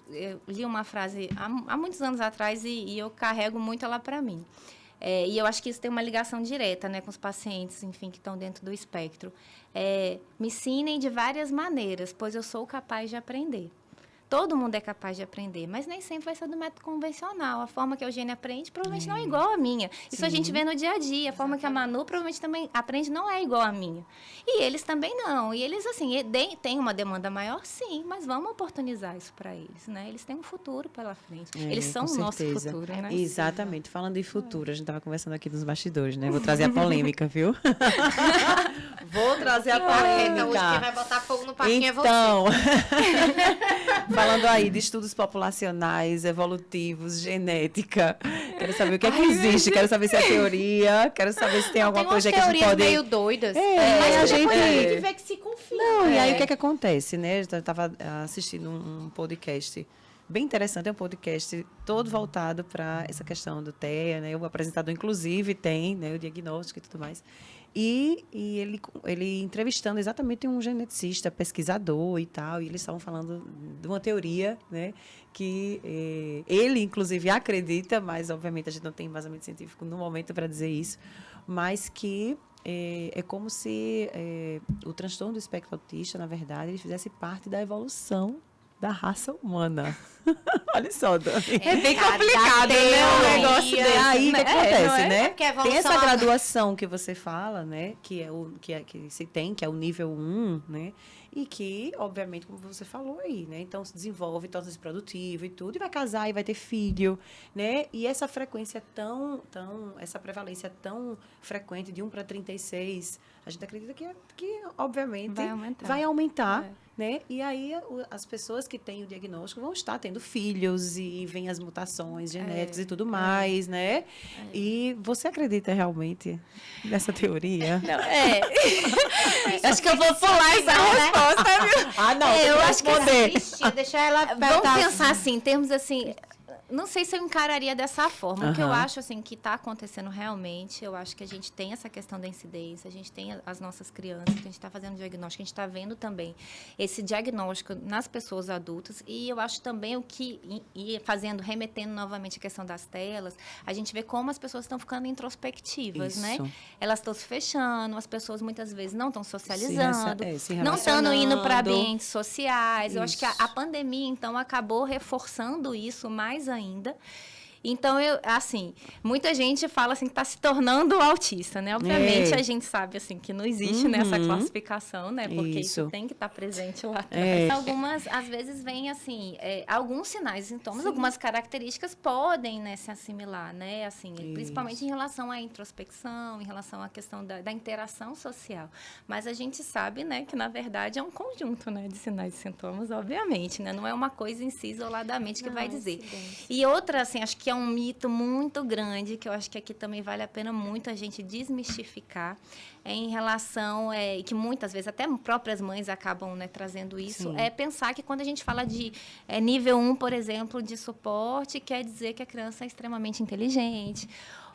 S3: li uma frase há muitos anos atrás e eu carrego muito ela para mim. E eu acho que isso tem uma ligação direta, né, com os pacientes, enfim, que estão dentro do espectro. Me ensinem de várias maneiras, pois eu sou capaz de aprender. Todo mundo é capaz de aprender, mas nem sempre vai ser do método convencional. A forma que a Eugênia aprende provavelmente não é igual à minha. Isso a gente vê no dia a dia. A forma que a Manu provavelmente também aprende não é igual à minha. E eles também não. E eles, assim, têm uma demanda maior, sim, mas vamos oportunizar isso para eles, né? Eles têm um futuro pela frente. Eles são o nosso futuro, né?
S2: Exatamente. Falando em futuro, a gente estava conversando aqui nos bastidores, né? Vou trazer a polêmica, viu? Vou trazer a polêmica.
S1: Hoje quem vai botar fogo no parquinho é você.
S2: Então, falando aí de estudos populacionais, evolutivos, genética, quero saber o que é que existe, quero saber se é teoria, quero saber se tem alguma coisa que a gente pode...
S1: meio doidas.
S2: Mas a gente
S1: vê que se confia.
S2: Não, e aí o que é que acontece, né? Eu estava assistindo um podcast bem interessante, é um podcast todo voltado para essa questão do TEA, né? O apresentador, inclusive, tem, né, o diagnóstico e tudo mais. E ele entrevistando exatamente um geneticista, pesquisador e tal, e eles estavam falando de uma teoria, né, que ele, inclusive, acredita, mas, obviamente, a gente não tem embasamento científico no momento para dizer isso, mas que é como se o transtorno do espectro autista, na verdade, ele fizesse parte da evolução da raça humana. Olha só, Dani.
S1: É bem complicado, né? O negócio
S2: desse. Aí o que acontece, né?
S1: Tem
S2: essa graduação que você fala, né? Que se tem, que é o nível 1, né? E que, obviamente, como você falou aí, né? Então, se desenvolve, torna-se produtivo e tudo, e vai casar e vai ter filho, né? E essa frequência essa prevalência tão frequente de 1 para 36, a gente acredita que obviamente, vai aumentar. Né? E aí, as pessoas que têm o diagnóstico vão estar tendo filhos e vêm as mutações genéticas e tudo mais, né? E você acredita realmente nessa teoria?
S3: Não, acho que eu vou pular essa resposta, viu?
S2: Não,
S3: eu acho
S2: que
S1: deixa ela...
S3: Vamos pensar assim, em termos assim... Não sei se eu encararia dessa forma. O que eu acho, assim, que está acontecendo realmente, eu acho que a gente tem essa questão da incidência, a gente tem as nossas crianças, que a gente está fazendo diagnóstico, a gente está vendo também esse diagnóstico nas pessoas adultas. E eu acho também remetendo novamente a questão das telas, a gente vê como as pessoas estão ficando introspectivas, né? Elas estão se fechando, as pessoas muitas vezes não estão socializando, não estão indo para ambientes sociais. Eu acho que a pandemia, então, acabou reforçando isso mais ainda. Então, muita gente fala assim que está se tornando autista, né? Obviamente, a gente sabe assim que não existe nessa classificação, né? Porque isso tem que estar presente lá atrás. Algumas, às vezes, vem assim, alguns sinais e sintomas, algumas características podem, né, se assimilar, né? Assim, principalmente em relação à introspecção, em relação à questão da interação social. Mas a gente sabe, né, que na verdade é um conjunto, né, de sinais e sintomas, obviamente, né? Não é uma coisa em si isoladamente que vai dizer. E outra, assim, acho que é um mito muito grande, que eu acho que aqui também vale a pena muito a gente desmistificar, em relação, que muitas vezes até próprias mães acabam, né, trazendo isso, pensar que quando a gente fala de nível 1, por exemplo, de suporte, quer dizer que a criança é extremamente inteligente,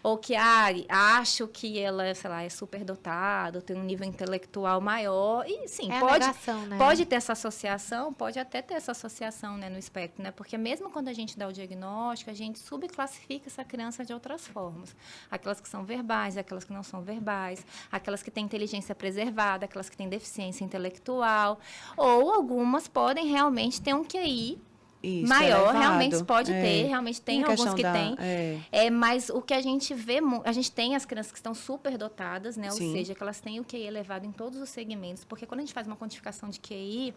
S3: ou que acho que ela, sei lá, é superdotada, ou tem um nível intelectual maior. E sim,
S1: É
S3: pode,
S1: a negação, né?
S3: pode ter essa associação, pode até ter essa associação, né, no espectro, né? Porque mesmo quando a gente dá o diagnóstico, a gente subclassifica essa criança de outras formas. Aquelas que são verbais, aquelas que não são verbais, aquelas que têm inteligência preservada, aquelas que têm deficiência intelectual, ou algumas podem realmente ter um QI
S2: Isso,
S3: maior,
S2: elevado.
S3: realmente pode ter, realmente tem
S2: a
S3: alguns
S2: questão
S3: que tem. Mas o que a gente vê, a gente tem as crianças que estão superdotadas, né? Ou
S2: Sim.
S3: seja, que elas têm o QI elevado em todos os segmentos, porque quando a gente faz uma quantificação de QI,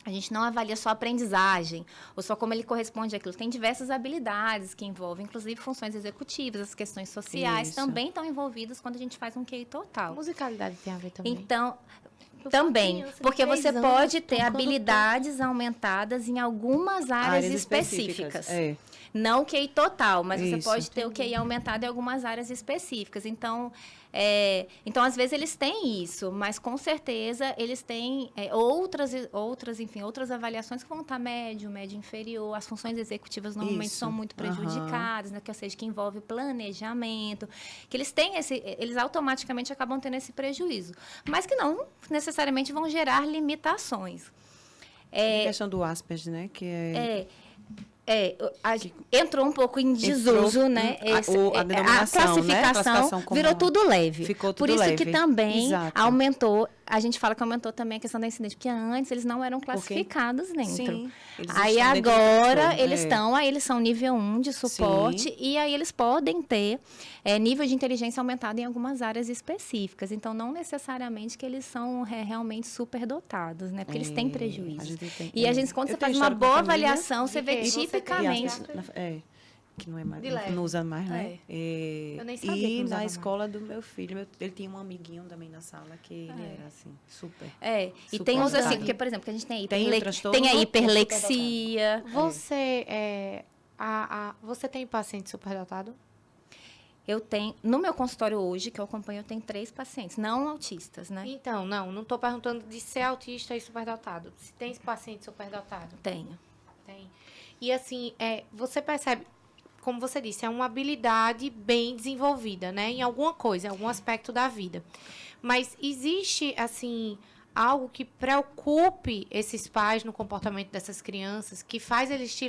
S3: a gente não avalia só a aprendizagem, ou só como ele corresponde àquilo. Tem diversas habilidades que envolvem, inclusive, funções executivas, as questões sociais
S2: Isso.
S3: também estão envolvidas quando a gente faz um QI total.
S1: Musicalidade tem a ver também.
S3: Então,
S1: Eu
S3: também,
S1: sou criança de
S3: porque
S1: 3
S3: você
S1: anos,
S3: pode ter
S1: tocando
S3: habilidades aumentadas em algumas áreas específicas. Não o QI total, mas você
S2: Isso.
S3: pode ter o QI aumentado em algumas áreas específicas. Então, às vezes eles têm isso, mas com certeza eles têm outras avaliações que vão estar médio inferior. As funções executivas normalmente
S2: Isso.
S3: são muito prejudicadas, né? Que, ou seja, que envolve planejamento, que eles automaticamente acabam tendo esse prejuízo, mas que não necessariamente vão gerar limitações.
S2: A questão do Asperger, né? Que
S3: Entrou um pouco em desuso, né?
S2: A denominação, né?
S3: Classificação
S2: como
S3: virou tudo leve.
S2: Ficou tudo
S3: Por isso
S2: leve.
S3: que também
S2: Exato.
S3: aumentou, a gente fala que aumentou também a questão da incidência, porque antes eles não eram classificados dentro.
S2: Sim, eles
S3: Aí
S2: estão dentro do
S3: agora
S2: transtorno,
S3: eles são nível 1 de suporte,
S2: Sim.
S3: e aí eles podem ter nível de inteligência aumentado em algumas áreas específicas. Então, não necessariamente que eles são realmente superdotados, né? Porque eles têm prejuízo. A gente, quando você faz uma boa avaliação, você vê tipicamente...
S2: Que não é mais,
S1: De leve.
S2: não usa mais, né?
S1: Eu nem sabia que
S2: E
S1: não usava
S2: na
S1: mais.
S2: escola do meu filho, ele tinha um amiguinho também na sala que ele era assim, super.
S3: E
S2: Super
S3: tem uns assim,
S2: dotado.
S3: porque, por exemplo, que a gente tem
S2: Tem transtorno
S3: tem a
S2: ou
S3: hiperlexia.
S1: Você tem paciente superdotado?
S3: Eu tenho, no meu consultório hoje, que eu acompanho, eu tenho 3 pacientes, não autistas, né?
S1: Então, não estou perguntando de ser autista e superdotado. Se tem paciente superdotado?
S3: Tenho.
S1: Tem. E assim, você percebe, como você disse, é uma habilidade bem desenvolvida, né? Em alguma coisa, em algum aspecto da vida. Mas existe, assim, algo que preocupe esses pais no comportamento dessas crianças, que faz eles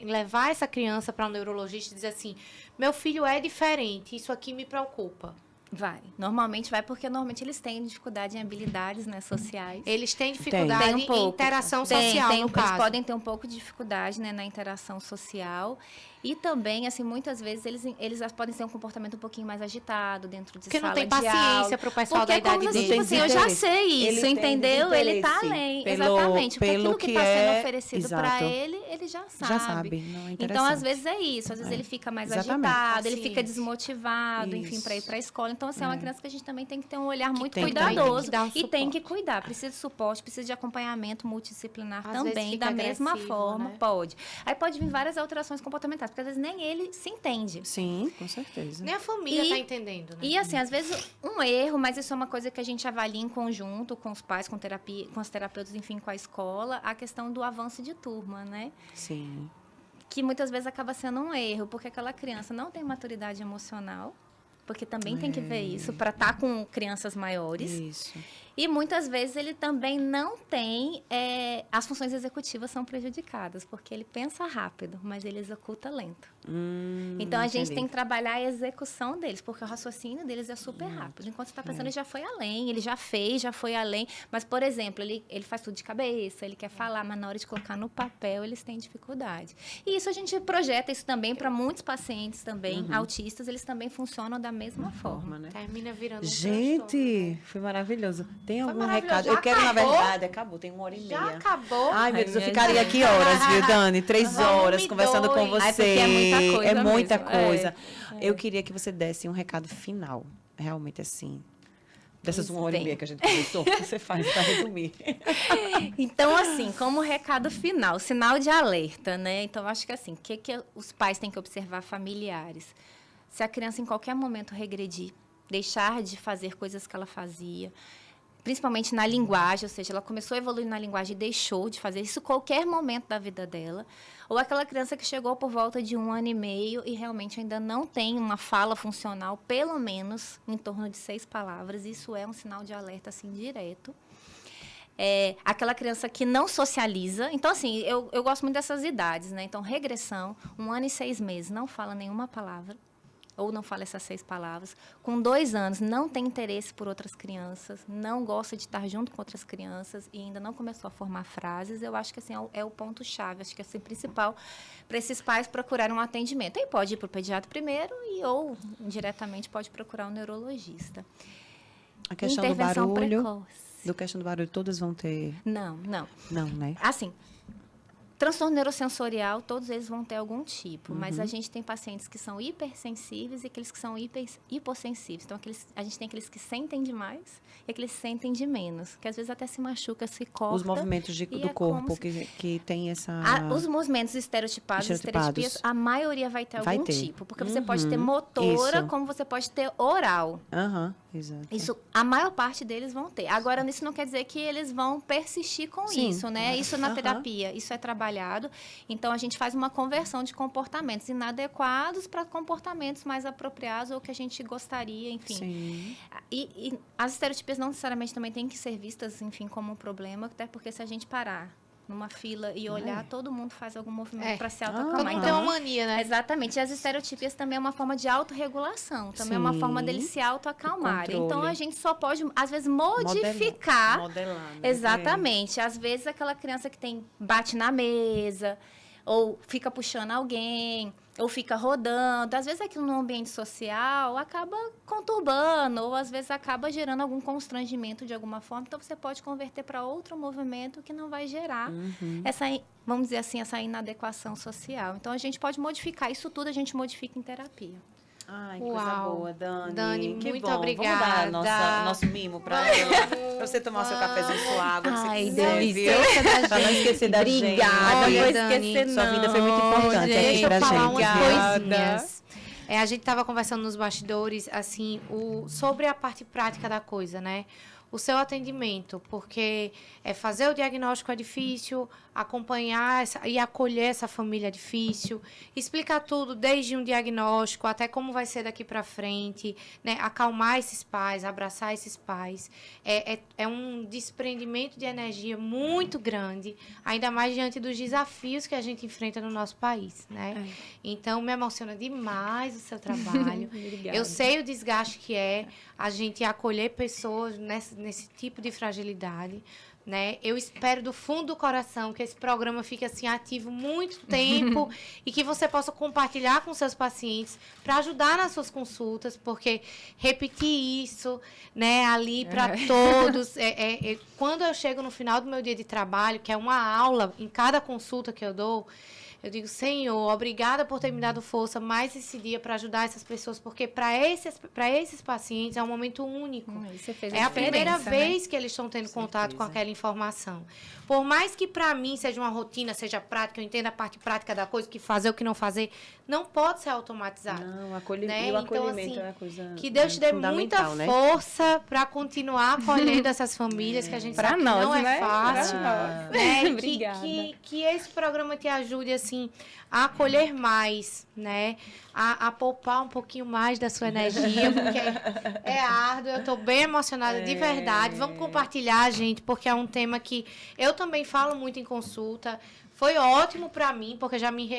S1: levar essa criança para um neurologista e dizer assim, meu filho é diferente, isso aqui me preocupa.
S3: Vai. Normalmente vai porque normalmente eles têm dificuldade em habilidades, né, sociais.
S1: Eles têm dificuldade
S3: Tem um pouco.
S1: em interação social, no
S3: eles
S1: caso.
S3: podem ter um pouco de dificuldade, né, na interação social. E também, assim, muitas vezes eles podem ter um comportamento um pouquinho mais agitado dentro de
S1: Porque
S3: sala
S1: não tem
S3: de aula.
S1: paciência para o pessoal da idade
S3: Porque
S1: dele.
S3: tipo assim, eu já sei isso, entendeu? Ele tá além. Exatamente. Porque aquilo que está sendo oferecido para ele já sabe.
S2: Já sabe, não é
S3: Então, às vezes é isso. Às vezes ele fica mais agitado, ele fica desmotivado, enfim, para ir para a escola. Então, assim, é uma criança que a gente também tem que ter um olhar muito cuidadoso. E tem que cuidar. Precisa de suporte, precisa de acompanhamento multidisciplinar também, da mesma forma.
S1: Né?
S3: Pode. Aí pode vir várias alterações comportamentais, porque às vezes nem ele se entende.
S2: Sim, com certeza.
S1: Nem a família está entendendo, né?
S3: E assim, às vezes um erro, mas isso é uma coisa que a gente avalia em conjunto com os pais, com terapia, com os terapeutas, enfim, com a escola, a questão do avanço de turma, né?
S2: Sim.
S3: Que muitas vezes acaba sendo um erro, porque aquela criança não tem maturidade emocional, porque também tem que ver isso, para estar com crianças maiores.
S2: Isso.
S3: E muitas vezes ele também não tem, as funções executivas são prejudicadas, porque ele pensa rápido, mas ele executa lento. Então, a gente tem que trabalhar a execução deles, porque o raciocínio deles é super rápido. Enquanto você está pensando, ele já foi além, ele já fez, já foi além. Mas, por exemplo, ele faz tudo de cabeça, ele quer falar, mas na hora de colocar no papel, eles têm dificuldade. E isso a gente projeta isso também para muitos pacientes também, autistas, eles também funcionam da mesma forma.
S2: Né?
S1: Termina virando
S2: Gente, foi maravilhoso. Tem
S1: Foi
S2: algum
S1: maravilhoso.
S2: recado?
S1: Já
S2: Eu quero, na
S1: acabou?
S2: verdade, acabou, tem 1h30.
S1: Já acabou?
S2: Ai, meu Deus, eu
S3: Ai,
S2: ficaria aqui horas, viu, Dani? 3 horas
S1: Volume
S2: conversando com
S1: 2.
S2: você.
S3: Ai, porque é muita coisa
S2: É muita
S3: mesmo.
S2: coisa. Eu queria que você desse um recado final, realmente assim. Dessas
S3: Pois
S2: 1h30
S3: bem.
S2: que a gente conversou, o que você faz para resumir?
S3: Então, assim, como recado final, sinal de alerta, né? Então, acho que assim, o que os pais têm que observar familiares? Se a criança em qualquer momento regredir, deixar de fazer coisas que ela fazia, principalmente na linguagem, ou seja, ela começou a evoluir na linguagem e deixou de fazer isso em qualquer momento da vida dela. Ou aquela criança que chegou por volta de 1 ano e meio e realmente ainda não tem uma fala funcional, pelo menos em torno de 6 palavras. Isso é um sinal de alerta, assim, direto. Aquela criança que não socializa. Então, assim, eu gosto muito dessas idades, né? Então, regressão, 1 ano e 6 meses, não fala nenhuma palavra, ou não fala essas 6 palavras. Com 2 anos, não tem interesse por outras crianças, não gosta de estar junto com outras crianças e ainda não começou a formar frases. Eu acho que, assim, é o ponto-chave, acho que é assim, principal para esses pais procurarem um atendimento. Aí pode ir para o pediatra primeiro ou, indiretamente, pode procurar um neurologista.
S2: A questão do barulho... Do questão do barulho, todas vão ter...
S3: Não,
S2: né?
S3: Assim, transtorno neurosensorial, todos eles vão ter algum tipo, mas a gente tem pacientes que são hipersensíveis e aqueles que são hipossensíveis. Então, a gente tem aqueles que sentem demais e aqueles que sentem de menos, que às vezes até se machuca, se corta.
S2: Os movimentos do corpo que tem essa...
S3: Os movimentos estereotipias, a maioria vai ter algum tipo, porque você pode ter motora, como você pode ter oral.
S2: Exato.
S3: Isso, a maior parte deles vão ter. Agora, isso não quer dizer que eles vão persistir com isso, né? Isso na terapia, isso é trabalhado. Então, a gente faz uma conversão de comportamentos inadequados para comportamentos mais apropriados ou que a gente gostaria, enfim.
S2: Sim.
S3: E as estereotipias não necessariamente também têm que ser vistas, enfim, como um problema, até porque se a gente parar numa fila e olhar, todo mundo faz algum movimento para se autoacalmar.
S1: Todo mundo tem uma mania, né?
S3: Exatamente. E as estereotipias também é uma forma de autorregulação. Também é uma forma deles se autoacalmarem. Então, a gente só pode, às vezes, modificar.
S4: Modelar, né?
S3: Exatamente. Às vezes, aquela criança que bate na mesa, ou fica puxando alguém, ou fica rodando. Às vezes, aquilo no ambiente social acaba conturbando, ou às vezes acaba gerando algum constrangimento de alguma forma. Então, você pode converter para outro movimento que não vai gerar essa, vamos dizer assim, essa inadequação social. Então, a gente pode modificar. Isso tudo a gente modifica em terapia.
S4: Ai, que coisa boa, Dani.
S1: Dani,
S4: que
S1: muito
S4: bom.
S1: obrigada.
S4: Vamos dar nosso mimo para ela. Pra você tomar o seu cafezinho, sua água, que você quiser, viu? Pra não esquecer da gente.
S3: Obrigada,
S1: Olha,
S3: não vou
S1: Dani,
S3: esquecer, não.
S2: Sua vida foi muito importante aqui
S1: Deixa
S2: pra
S1: eu falar
S2: gente.
S1: umas coisinhas. A gente estava conversando nos bastidores, assim, sobre a parte prática da coisa, né? O seu atendimento, porque fazer o diagnóstico é difícil, acompanhar e acolher essa família é difícil, explicar tudo, desde um diagnóstico até como vai ser daqui para frente, né? Acalmar esses pais, abraçar esses pais. É um desprendimento de energia muito grande, ainda mais diante dos desafios que a gente enfrenta no nosso país, né? Então, me emociona demais o seu trabalho. Eu sei o desgaste que é a gente acolher pessoas nesse tipo de fragilidade, né? Eu espero do fundo do coração que esse programa fique assim ativo muito tempo e que você possa compartilhar com seus pacientes para ajudar nas suas consultas, porque repetir isso, né, ali para todos. Quando eu chego no final do meu dia de trabalho, que é uma aula em cada consulta que eu dou, eu digo, Senhor, obrigada por ter me dado força mais esse dia para ajudar essas pessoas, porque para esses pacientes é um momento único.
S3: Você fez
S1: a primeira
S3: né?
S1: vez que eles estão tendo contato com aquela informação. Por mais que para mim seja uma rotina, seja prática, eu entendo a parte prática da coisa, que fazer o que não fazer, não pode ser automatizado.
S4: Não,
S1: né?
S4: o acolhimento
S1: então, assim,
S4: é uma coisa
S1: que Deus te dê muita força para continuar acolhendo essas famílias, que a gente sabe que não é fácil. Né?
S3: Obrigada.
S1: Que esse programa te ajude, assim, a acolher mais, né? A poupar um pouquinho mais da sua energia, porque é árduo, eu estou bem emocionada de verdade. Vamos compartilhar, gente, porque é um tema que eu também falo muito em consulta. Foi ótimo para mim, porque já me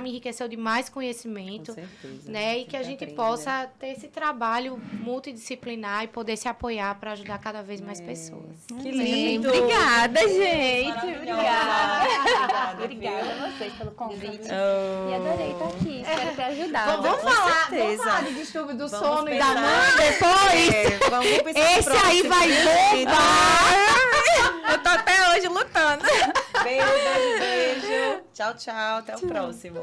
S1: enriqueceu de mais conhecimento.
S4: Com certeza,
S1: né? E que a gente possa ter esse trabalho multidisciplinar e poder se apoiar para ajudar cada vez mais pessoas.
S4: Que lindo!
S3: Obrigada, gente!
S4: Obrigada!
S3: Obrigada a vocês pelo convite. E adorei estar aqui. Espero ter ajudado.
S1: Vamos falar de distúrbio do sono e da
S4: pensar.
S1: mãe depois?
S2: Vamos pensar
S1: Esse aí vai bombar!
S3: Eu tô até hoje lutando.
S4: Beijo. Tchau, tchau. Até o próximo.